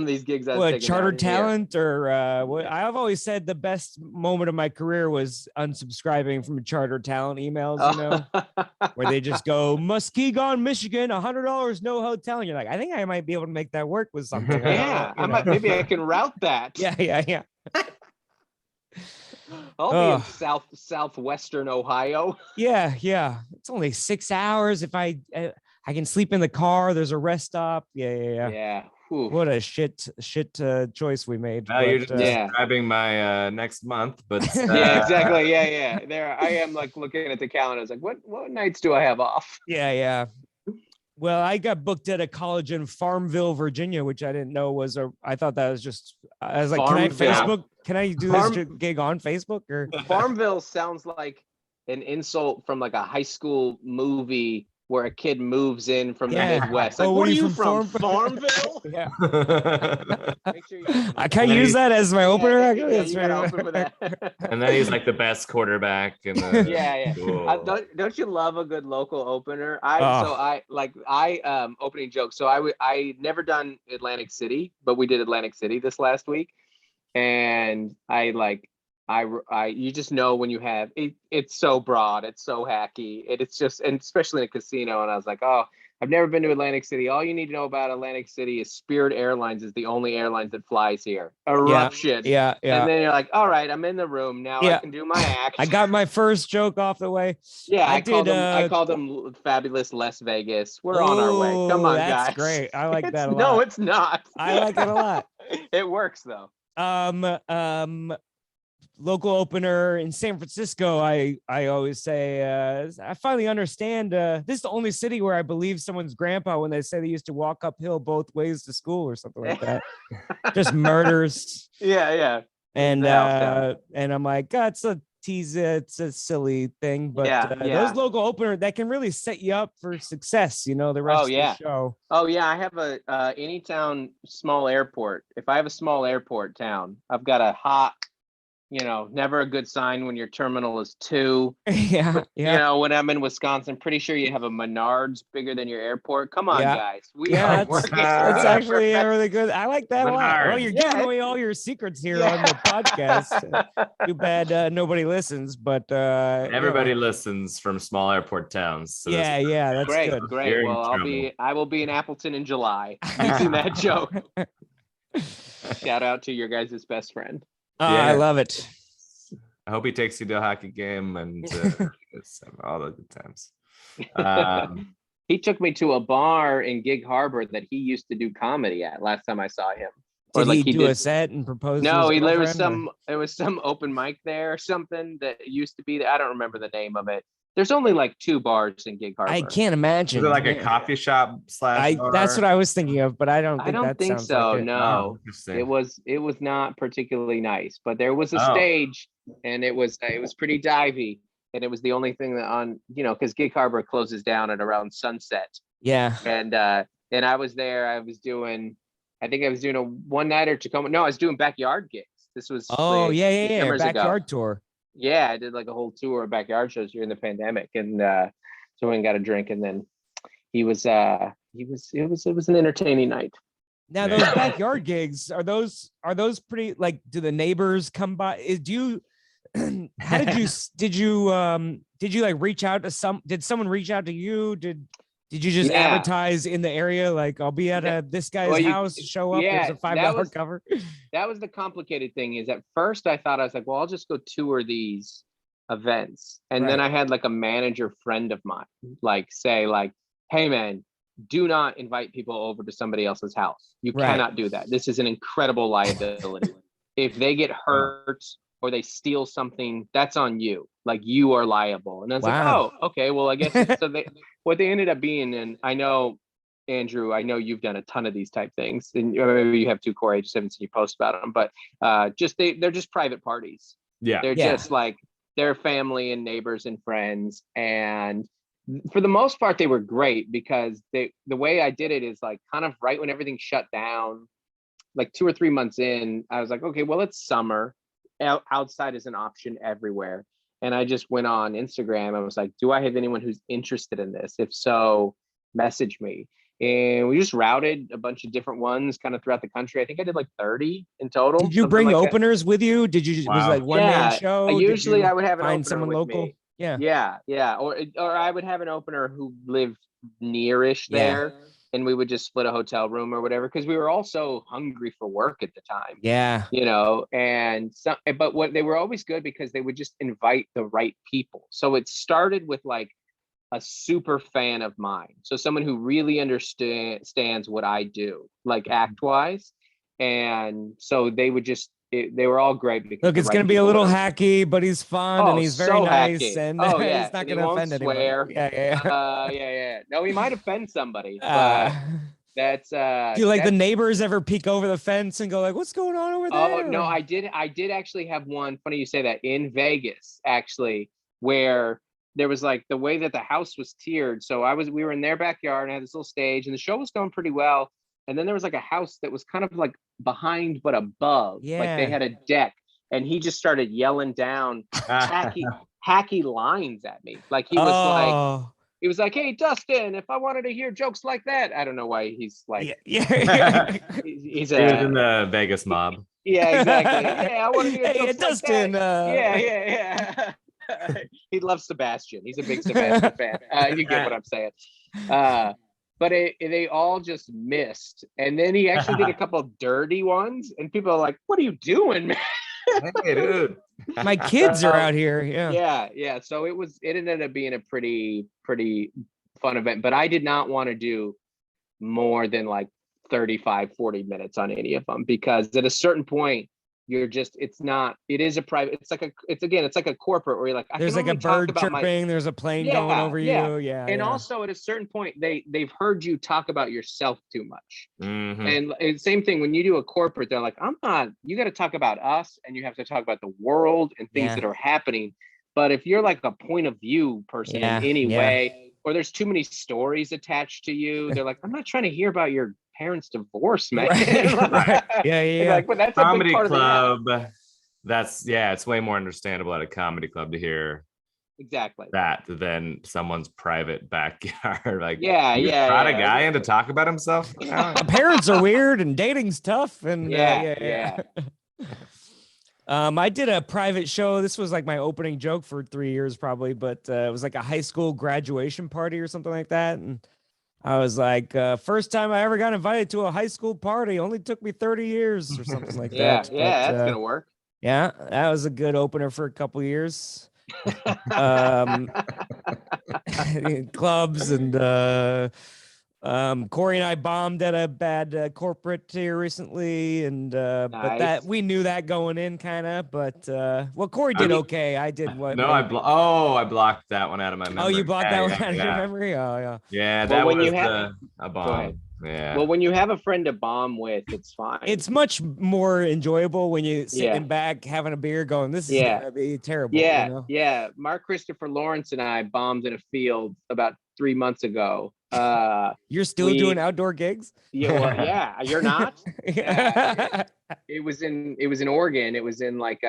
these gigs I was taking Charter Talent or what I've always said the best moment of my career was unsubscribing from Charter Talent emails, where they just go Muskegon, Michigan, $100, no hotel. And you're like, I think I might be able to make that work with something. Maybe I can route that. Yeah. I'll be in southwestern Ohio. Yeah. It's only 6 hours. If I can sleep in the car, the's a rest stop. Yeah. Whew. What a shit choice we made. You're just describing my next month, but yeah, exactly. Yeah. There I am, looking at the calendar. I was like, what nights do I have off? Yeah. Well, I got booked at a college in Farmville, Virginia, which I didn't know I thought that was just, I was like, can I do this gig on Facebook? Or Farmville sounds like an insult from a high school movie where a kid moves in from the Midwest. Like, what are you from? Farmville? Yeah. Make sure I can't use that as my opener. You gotta open with that. And then he's like the best quarterback in the Yeah. Don't you love a good local opener? Opening joke. So I never done Atlantic City, but we did Atlantic City this last week, and you just know when you have it's so broad, it's so hacky, and especially in a casino. And I was like, oh, I've never been to Atlantic City. All you need to know about Atlantic City is Spirit Airlines is the only airlines that flies here. Eruption. Yeah. And then you're like, all right, I'm in the room now. I can do my act. I got my first joke off the way. Yeah, I called them Fabulous Las Vegas. We're on our way. Come on, that's guys. Great. I like that a lot. No, it's not. I like it a lot. It works though. Local opener in San Francisco, I always say I finally understand this is the only city where I believe someone's grandpa when they say they used to walk uphill both ways to school or something like that. Just murders. Yeah. And I'm like, God, it's a tease, it's a silly thing, but those local opener that can really set you up for success, the rest of the show. Oh yeah, I have a any town small airport. If I have a small airport town, I've got a hot, never a good sign when your terminal is 2. Yeah. When I'm in Wisconsin, pretty sure you have a Menards bigger than your airport. Come on, guys. That's actually really good. I like that a lot. Well, you're giving away all your secrets here on the podcast. Too bad nobody listens, but everybody listens from small airport towns. So that's great, good. Great. Well, I will be in Appleton in July using that joke. Shout out to your guys' best friend. I love it. I hope he takes you to a hockey game and it's all the good times. He took me to a bar in Gig Harbor that he used to do comedy at last time I saw him. Did he do a set and propose? No, to his there was girlfriend, it was some open mic there or something that used to be there. I don't remember the name of it. There's only like 2 bars in Gig Harbor. I can't imagine. Is it like a coffee shop / bar? That's what I was thinking of, but I don't think so. like it. No, it was not particularly nice, but there was a stage and it was pretty divey. And it was the only thing that on, because Gig Harbor closes down at around sunset. Yeah. And I was there. I think I was doing a one-nighter Tacoma. No, I was doing backyard gigs. This was backyard tour. Yeah, I did like a whole tour of backyard shows during the pandemic, and so we got a drink, and then it was an entertaining night. Now those backyard gigs are those pretty, like, do the neighbors come by? How did you like reach out to did someone reach out to you? Did you just advertise in the area, like, I'll be at this guy's house, show up, there's a $5 cover? That was the complicated thing. Is at first I thought, I was like, well, I'll just go tour these events. And then I had like a manager friend of mine, like, say like, hey man, do not invite people over to somebody else's house. You cannot do that. This is an incredible liability. If they get hurt or they steal something, that's on you. Like, you are liable. And I was like, oh, okay, well, I guess so. What they ended up being, and I know, Andrew, I know you've done a ton of these type things, and maybe you have too, Cory. I just haven't seen you post about them, but they're just private parties. Yeah, they're just like, they're family and neighbors and friends, and for the most part, they were great because the way I did it is like kind of right when everything shut down, like 2 or 3 months in, I was like, okay, well, it's summer. Outside is an option everywhere. And I just went on Instagram. I was like, do I have anyone who's interested in this? If so, message me. And we just routed a bunch of different ones kind of throughout the country. I think I did like 30 in total. Did you bring openers with you? Did you, was it like one man show? Usually I would have an opener someone with local. Me. Yeah. Or I would have an opener who lived nearish there. And we would just split a hotel room or whatever, because we were all so hungry for work at the time. Yeah. But what they were always good because they would just invite the right people. So it started with like a super fan of mine. So someone who really understands what I do, like act wise. And so they would just, they were all great. Because look, it's going to be a little hacky, but he's fun and he's very nice. Hacky. And he's not going to offend swear. anybody. Yeah. No, he might offend somebody, but that's do you like the neighbors ever peek over the fence and go like, what's going on over there? Oh no, I did actually have one, funny you say that, in Vegas actually, where there was like the way that the house was tiered. So we were in their backyard and I had this little stage and the show was going pretty well. And then there was like a house that was kind of like behind but above. Yeah. Like they had a deck, and he just started yelling down hacky lines at me. Like he was like, hey Dustin, if I wanted to hear jokes like that. I don't know why he's like he was in the Vegas mob. Yeah, exactly. Yeah, I want to hear jokes Dustin, like that. Yeah. He loves Sebastian. He's a big Sebastian fan. You get what I'm saying. But they all just missed. And then he actually did a couple of dirty ones. And people are like, what are you doing, man? Hey, dude. My kids are out here. Yeah. So it ended up being a pretty fun event. But I did not want to do more than like 35-40 minutes on any of them. Because at a certain point, it's like a corporate where you're like, there's like a bird chirping, there's a plane going over you. Yeah. And also at a certain point, they've heard you talk about yourself too much. Mm-hmm. And same thing when you do a corporate, they're like, you got to talk about us and you have to talk about the world and things that are happening. But if you're like a point of view person in any way, or there's too many stories attached to you, they're like, I'm not trying to hear about your parents' divorce, man. Right. Yeah. Like, but that's comedy a big part club. Of it's way more understandable at a comedy club to hear exactly that than someone's private backyard. Like, you brought a guy in to talk about himself. Parents are weird and dating's tough. And yeah. I did a private show. This was like my opening joke for 3 years probably, but it was like a high school graduation party or something like that. And I was like, first time I ever got invited to a high school party, only took me 30 years or something like that. Yeah, that's going to work. Yeah, that was a good opener for a couple years. um Clubs and Cory and I bombed at a bad corporate here recently, and but that Nice. we knew that going in kind of, but well, Cory I did mean, okay. I did what No, maybe. I blocked that one out of my Oh, you memory. blocked Yeah, that one yeah, out of your yeah. memory? Oh yeah. Yeah, Well, that when was you have, a go ahead. bomb. Yeah. Well, when you have a friend to bomb with, it's fine. It's much more enjoyable when you Yeah. sitting back having a beer going, this is Yeah. gonna be terrible, Yeah, you know. yeah. Mark Christopher Lawrence and I bombed in a field about 3 months ago. You're still doing We outdoor gigs? Yeah, well, yeah. You're not. Yeah. It was in Oregon. It was in like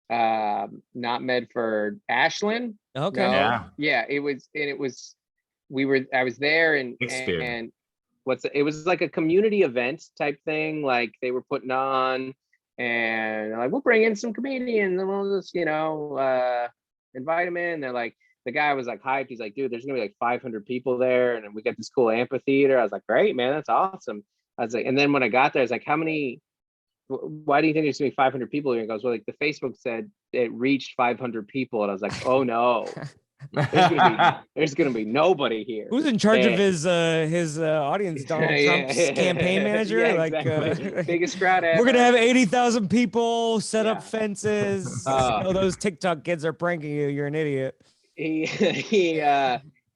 not Medford, Ashland. Okay. No, Yeah. yeah. I was there Experience. and it was like a community event type thing. Like they were putting on, and they're like, we'll bring in some comedians and we'll just invite them in. They're like, the guy was like hyped. He's like, dude, there's gonna be like 500 people there, and we got this cool amphitheater. I was like, great, man, that's awesome. I was like, and then when I got there, I was like, why do you think there's gonna be 500 people here? He goes, well, like the Facebook said it reached 500 people, and I was like, oh no, there's gonna be nobody here. Who's in charge of And- his audience? Donald Trump's Yeah. campaign manager? Yeah, like exactly. Biggest crowd ever. we're gonna have 80,000 people set up Yeah. fences. Those TikTok kids are pranking you. You're an idiot.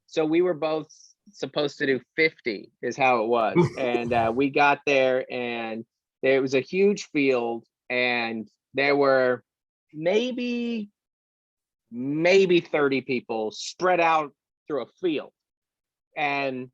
So we were both supposed to do 50 is how it was. And we got there, and there was a huge field, and there were maybe 30 people spread out through a field. And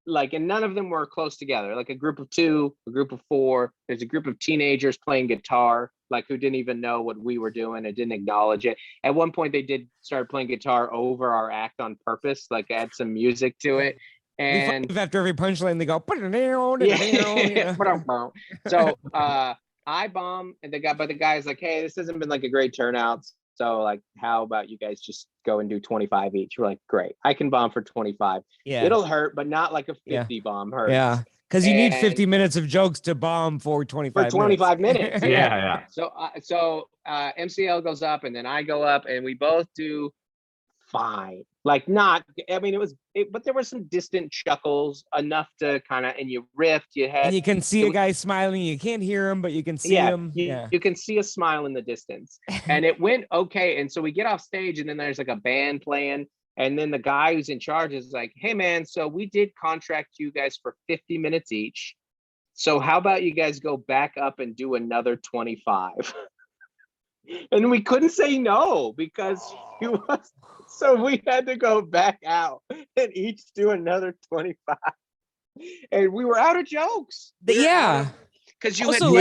none of them were close together, like a group of 2, a group of 4. There's a group of teenagers playing guitar, who didn't even know what we were doing and didn't acknowledge it. At one point they did start playing guitar over our act on purpose, add some music to it. And after every punchline they go yeah. So I bomb, and the guy's like, hey, this hasn't been a great turnout, so how about you guys just go and do 25 each? We're like, great, I can bomb for 25. Yeah, it'll hurt, but not like a 50 bomb hurts. Yeah, because you need 50 minutes of jokes to bomb for 25 minutes. Yeah. So MCL goes up, and then I go up, and we both do fine. But there were some distant chuckles, enough to and you riffed, and you can see a guy smiling. You can't hear him, but you can see him. You can see a smile in the distance. And it went okay. And so we get off stage, and then there's a band playing. And then the guy who's in charge is like, hey man, so we did contract you guys for 50 minutes each. So how about you guys go back up and do another 25? And we couldn't say no because so we had to go back out and each do another 25. And we were out of jokes. Because you also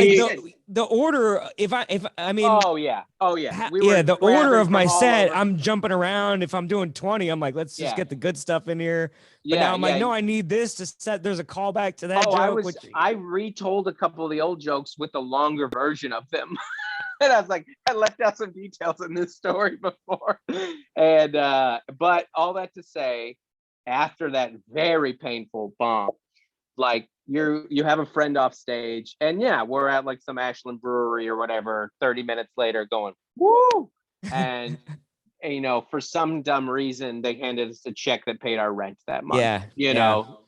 the order. If I mean, oh yeah, the order of my set. I'm jumping around. If I'm doing 20, I'm like, let's just get the good stuff in here. But now I'm like, no, I need this to set. There's a callback to that joke. I retold a couple of the old jokes with the longer version of them. And I was like, I left out some details in this story before. And but all that to say, after that very painful bomb, you have a friend off stage, and we're at some Ashland brewery or whatever 30 minutes later going woo, and for some dumb reason they handed us a check that paid our rent that month.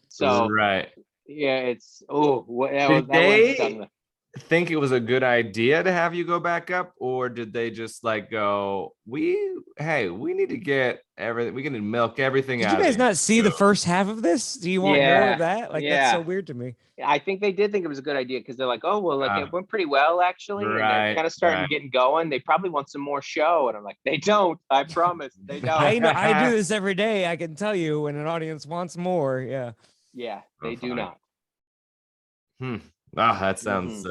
So right. It's think it was a good idea to have you go back up, or did they just go, we need to get everything, we can milk everything out? Did you guys not see the first half of this? Do you want more of that? That's so weird to me. I think they did think it was a good idea, because they're like, oh well, it went pretty well actually, and they're kind of starting getting going. They probably want some more show, and I'm like, they don't. I promise, they don't. I do this every day. I can tell you when an audience wants more. Yeah, they do not. Oh, that sounds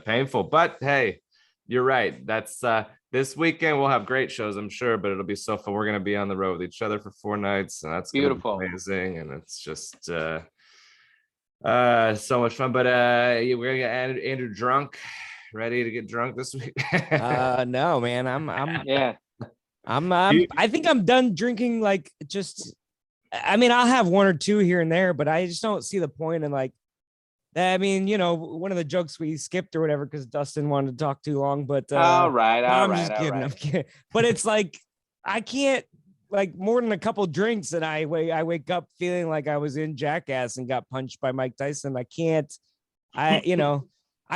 painful, but hey, you're right. That's this weekend we'll have great shows, I'm sure, but it'll be so fun. We're gonna be on the road with each other for 4 nights, and that's beautiful, amazing, and it's just so much fun. But we're gonna get Andrew drunk, ready to get drunk this week. No, man, I think I'm done drinking. I'll have 1 or 2 here and there, but I just don't see the point in I mean, one of the jokes we skipped or whatever because Dustin wanted to talk too long. But all right, no, all I'm right, just all kidding. I'm right. kidding. But it's like I can't like more than a couple drinks, and I wake up feeling like I was in Jackass and got punched by Mike Tyson. I can't. I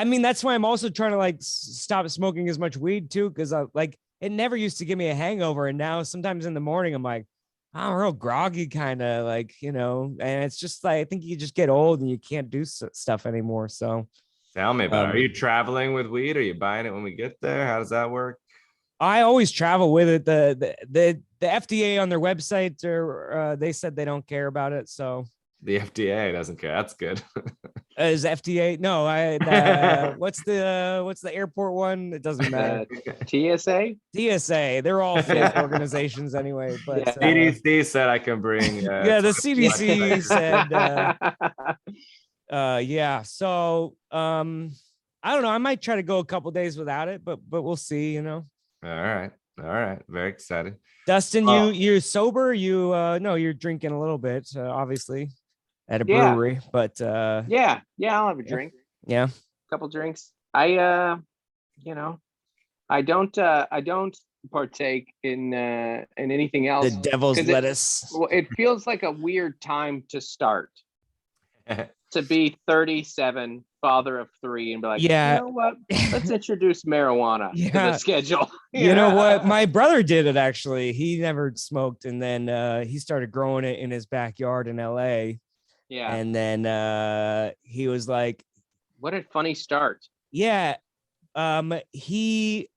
mean, that's why I'm also trying to like stop smoking as much weed too, because like it never used to give me a hangover, and now sometimes in the morning I'm like, I'm real groggy, kind of like, and it's just like I think you just get old and you can't do stuff anymore. So Tell me about it. Are you traveling with weed? Are you buying it when we get there? How does that work? I always travel with it. The FDA on their website, or they said they don't care about it. So The FDA doesn't care. That's good. is FDA? No, what's the airport one? It doesn't matter. TSA. TSA. They're all fake organizations anyway. But Yeah. CDC said I can bring. yeah, the CDC said. Yeah. So I don't know. I might try to go a couple days without it, but we'll see. All right. Very excited. Dustin, you're sober. No, you're drinking a little bit, obviously, at a Yeah. brewery. But yeah, I'll have a drink. Yeah. Couple drinks. I don't partake in anything else. The devil's lettuce. It feels like a weird time to start. To be 37, father of 3, and be like, yeah, you know what? Let's introduce marijuana to the schedule. You know what? My brother did it actually. He never smoked, and then he started growing it in his backyard in LA. Yeah. And then he was like, what a funny start. Yeah. He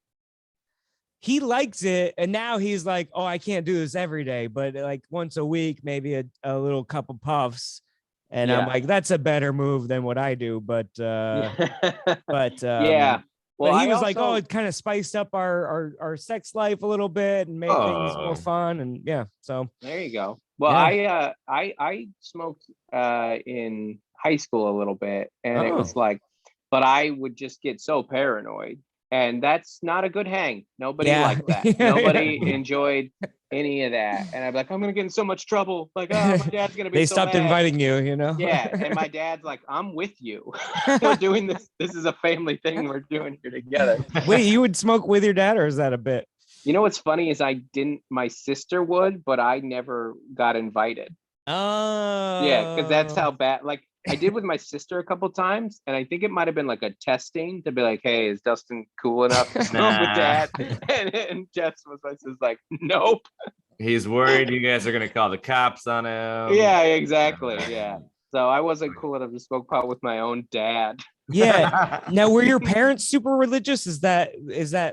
likes it, and now he's like, oh, I can't do this every day, but like once a week, maybe a little cup of puffs. And I'm like, that's a better move than what I do. But yeah. Well, but he was like, oh, it kind of spiced up our sex life a little bit and made things more fun. And yeah, so there you go. Well, yeah. I smoked in high school a little bit, and it was like, but I would just get so paranoid, and that's not a good hang. Nobody liked that. Nobody enjoyed any of that, and I'm like, I'm gonna get in so much trouble. Like, oh, my dad's gonna be. They stopped inviting you, Yeah, and my dad's like, I'm with you. We're doing this. This is a family thing we're doing here together. Wait, you would smoke with your dad, or is that a bit? You know what's funny is I didn't. My sister would, but I never got invited. Oh, yeah, because that's how bad. Like I did with my sister a couple times, and I think it might have been like a testing to be like, "Hey, is Dustin cool enough to smoke with Dad?" And Jess was like, "Nope." He's worried you guys are gonna call the cops on him. Yeah, exactly. Yeah. So I wasn't cool enough to smoke pot with my own dad. Yeah. Now, were your parents super religious? Is that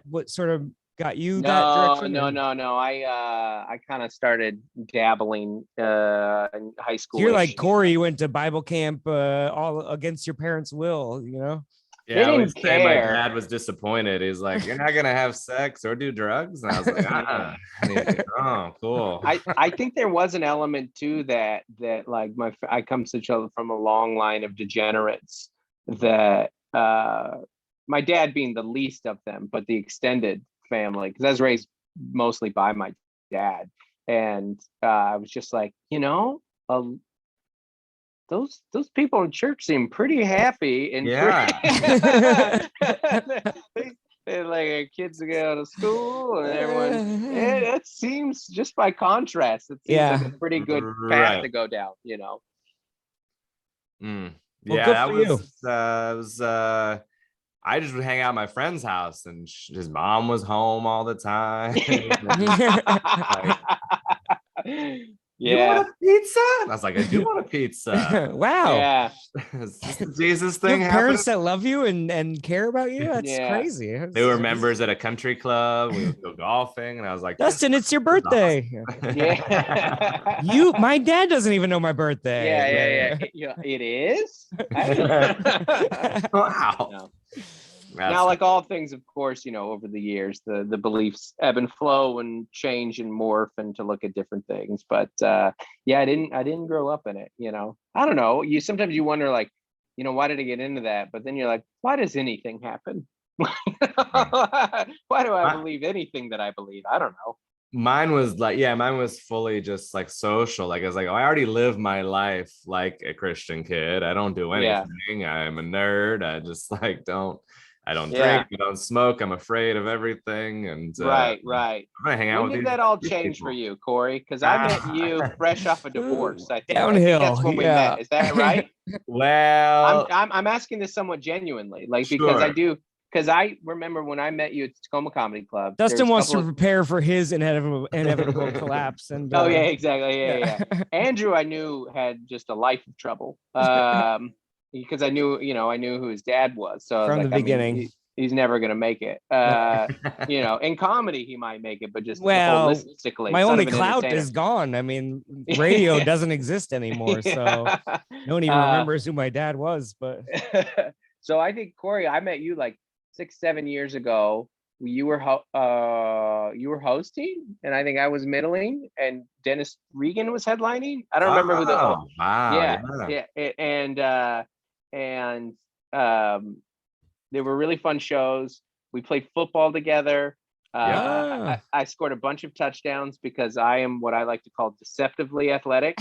what sort of got you that direction? No. I kind of started dabbling in high school. You're like Cory. You went to Bible camp all against your parents' will. Yeah, I was saying my dad was disappointed. He's like, "You're not gonna have sex or do drugs," and I was like, And he's like, "Oh, cool." I think there was an element too that like I come from a long line of degenerates that my dad being the least of them, but the extended family, because I was raised mostly by my dad, and I was just like, those people in church seem pretty happy and they like our kids to go to school and everyone. It seems, just by contrast, it seems like a pretty good path to go down. Well, Yeah, that was I just would hang out at my friend's house, and his mom was home all the time. You want a pizza? And I was like, I do want a pizza. Wow. Yeah. Is this the Jesus thing? You have parents that love you and care about you. That's crazy. They were members at a country club. We would go golfing, and I was like, Dustin, it's your birthday. Awesome. Yeah. My dad doesn't even know my birthday. Yeah. It is. Wow. No. Now, like all things, of course, over the years, the beliefs ebb and flow and change and morph, and to look at different things. But I didn't grow up in it. I don't know. Sometimes you wonder, like, why did I get into that? But then you're like, why does anything happen? Why do I believe anything that I believe? I don't know. Mine was like, yeah, mine was fully just like social. Like I was like, oh, I already live my life like a Christian kid. I don't do Yeah. anything. I'm a nerd. I just like I don't Yeah. drink, I don't smoke. I'm afraid of everything. And Right. I'm gonna hang out When with did that all these change people. for you, Corey? Because I met you fresh off a divorce. I think. I think that's Downhill. when we Yeah. met. Is that right? Well, I'm asking this somewhat genuinely, like sure. because I remember when I met you at Tacoma Comedy Club. Dustin There's a wants couple to of prepare for his inevitable collapse. And oh yeah, exactly, yeah. Andrew, I knew had just a life of trouble, because I knew who his dad was. So I was From like, the I mean, beginning. he's never gonna make it. In comedy he might make it, but just Well, holistically, my son only of an clout entertainer. is gone. I mean, radio doesn't exist anymore, so no one even remembers who my dad was. But So I think, Corey, I met you like 6-7 years ago. You were hosting, and I think I was middling, and Dennis Regan was headlining. I don't remember who the Oh, wow. and they were really fun shows. We played football together. I scored a bunch of touchdowns because I am what I like to call deceptively athletic.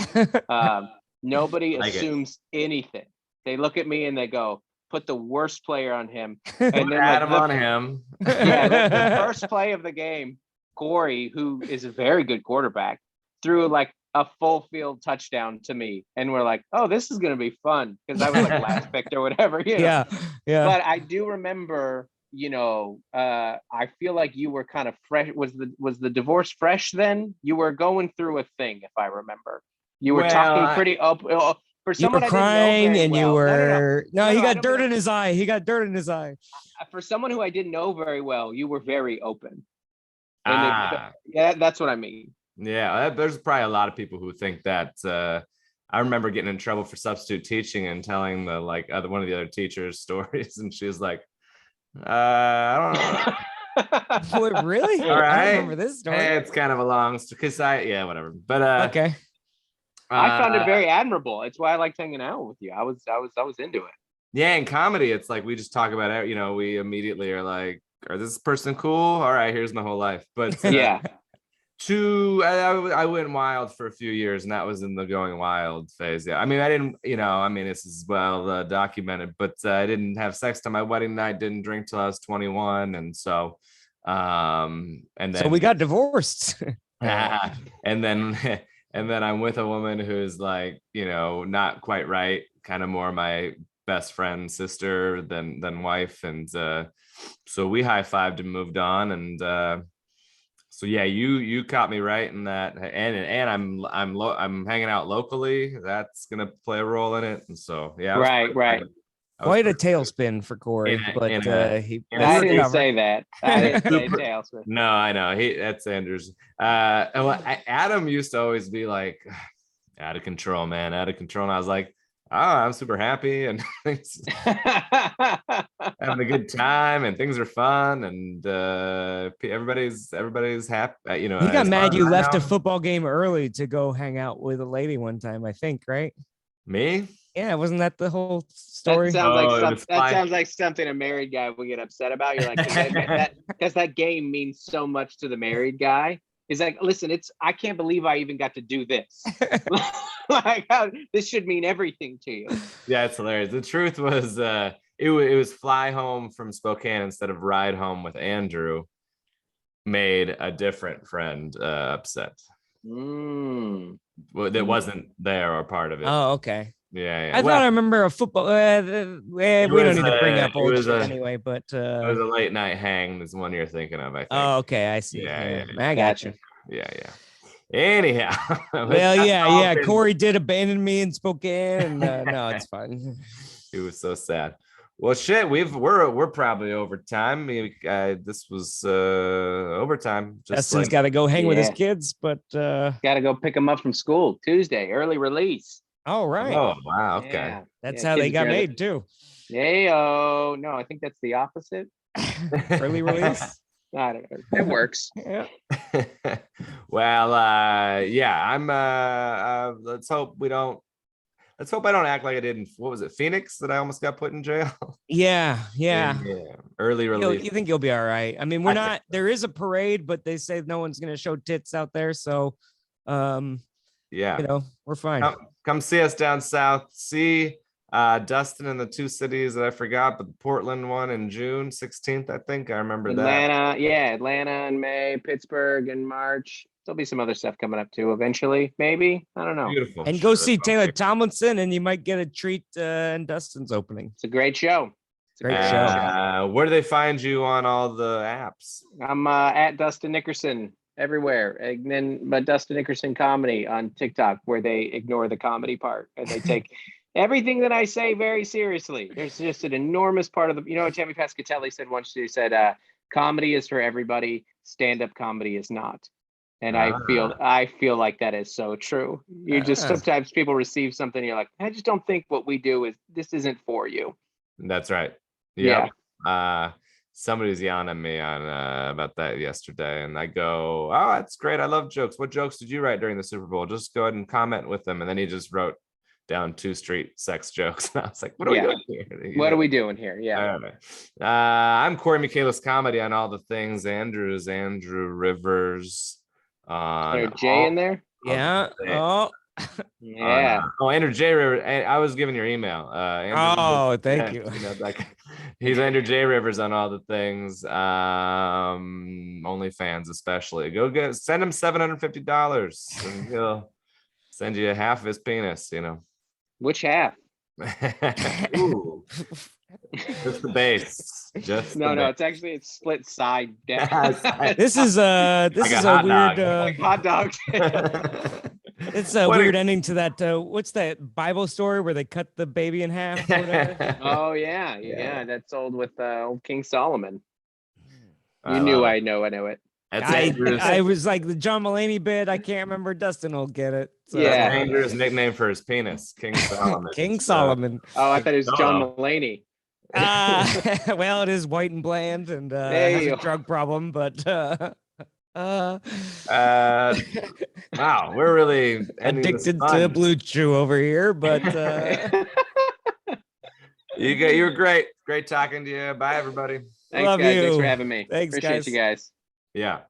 Nobody assumes anything. They look at me and they go, put the worst player on him. And then Adam on him. Yeah, the first play of the game, Cory, who is a very good quarterback, threw like a full field touchdown to me. And we're like, oh, this is going to be fun because I was like last picked or whatever. Yeah. But I do remember, I feel like you were kind of fresh. Was the divorce fresh then? You were going through a thing, if I remember. You were talking pretty up. For You someone were I didn't know crying very and well. you were he I got don't dirt mean in his eye. He got dirt in his eye. For someone who I didn't know very well, you were very open. Yeah, that's what I mean. Yeah, there's probably a lot of people who think that. I remember getting in trouble for substitute teaching and telling one of the other teachers stories, and she was like, I don't know. Wait, really? All right. I don't remember this story. It's kind of a long story because whatever. But okay. I found it very admirable. It's why I liked hanging out with you. I was into it. Yeah, in comedy, it's like we just talk about it. We immediately are like, "Is this person cool? All right, here's my whole life." But yeah, I went wild for a few years, and that was in the going wild phase. Yeah, I mean, I didn't, this is well documented, but I didn't have sex on my wedding night. Didn't drink till I was 21, and so, and then so we got divorced. And then. And then I'm with a woman who's like, not quite right, kind of more my best friend, sister than wife. And so we high-fived and moved on. And so yeah, you caught me right in that. And I'm hanging out locally. That's gonna play a role in it. And so yeah, right. Quite a tailspin for Cory, but I didn't say that. I didn't say tailspin. No, I know that's Andrew's. Adam used to always be like, out of control, man, out of control. And I was like, oh, I'm super happy and having a good time and things are fun and everybody's happy. He got mad you left a football game early to go hang out with a lady one time, I think, right? Me? Yeah, wasn't that the whole story? That sounds like something a married guy would get upset about. You're like, because that game means so much to the married guy. He's like, listen, I can't believe I even got to do this. Like, this should mean everything to you. Yeah, it's hilarious. The truth was, it was fly home from Spokane instead of ride home with Andrew. Made a different friend upset. Well, that wasn't there or part of it. Oh, okay. Yeah. I thought I remember a football. We don't need to bring up old shit anyway, but it was a late night hang. Is the one you're thinking of, I think. Oh, okay, I see. Yeah. I got you. Yeah. Anyhow, well, yeah. Cory did abandon me in Spokane, and no, it's fine. It was so sad. Well, shit, we're probably over time. This was overtime. Justin's got to go hang with his kids, but got to go pick them up from school Tuesday, early release. Oh, right. Oh, wow. Okay. Yeah. That's how they got made too. No, I think that's the opposite. Early release. I don't know. It works. Yeah. Well, I'm let's Let's hope I don't act like I did in, what was it, Phoenix, that I almost got put in jail? Yeah. Early release. You think you'll be all right? I mean, there is a parade, but they say no one's gonna show tits out there, so yeah, we're fine. Come see us down south. See Dustin in the two cities that I forgot, but the Portland one in June 16th, I think. I remember Atlanta, Atlanta in May, Pittsburgh in March. There'll be some other stuff coming up too eventually, maybe. I don't know. Beautiful. And go see Taylor Tomlinson, and you might get a treat in Dustin's opening. It's a great show. Great show. Where do they find you on all the apps? I'm at Dustin Nickerson everywhere, and then but Dustin Nickerson comedy on TikTok, where they ignore the comedy part and they take everything that I say very seriously. There's just an enormous part of the, Tammy Pescatelli said once, she said, comedy is for everybody, stand-up comedy is not. And I feel like that is so true. You just sometimes people receive something, you're like, I just don't think what we do this isn't for you. That's right. Yep. Yeah. Somebody was yelling at me on about that yesterday, and I go, "Oh, that's great. I love jokes. What jokes did you write during the Super Bowl? Just go ahead and comment with them." And then he just wrote down 2 street sex jokes. And I was like, what are we doing here? What are we doing here? Yeah. I don't know. I'm Cory Michaelis Comedy on all the things. Andrew Rivers. Is there a J in there? Yeah. Oh. Yeah. Andrew J. Rivers. I was giving your email. Andrew, thank you. He's Andrew J. Rivers on all the things. OnlyFans especially. Send him $750 and he'll send you half of his penis, Which half? Ooh. Just the base. It's split side down. This is a weird like hot dogs. It's a weird ending to that. What's that Bible story where they cut the baby in half? Or whatever? Oh yeah. That's old with old King Solomon. You knew I know it. I was like the John Mulaney bit. I can't remember. Dustin will get it. So. Yeah, Andrew's nickname for his penis, King Solomon. King Solomon. Oh, I thought it was John Mulaney. Well, it is white and bland and has a drug problem, but wow, we're really addicted to Blue Chew over here. But you were great talking to you. Bye, everybody. Thanks, guys. Thanks for having me. Thanks, Appreciate you guys. Yeah.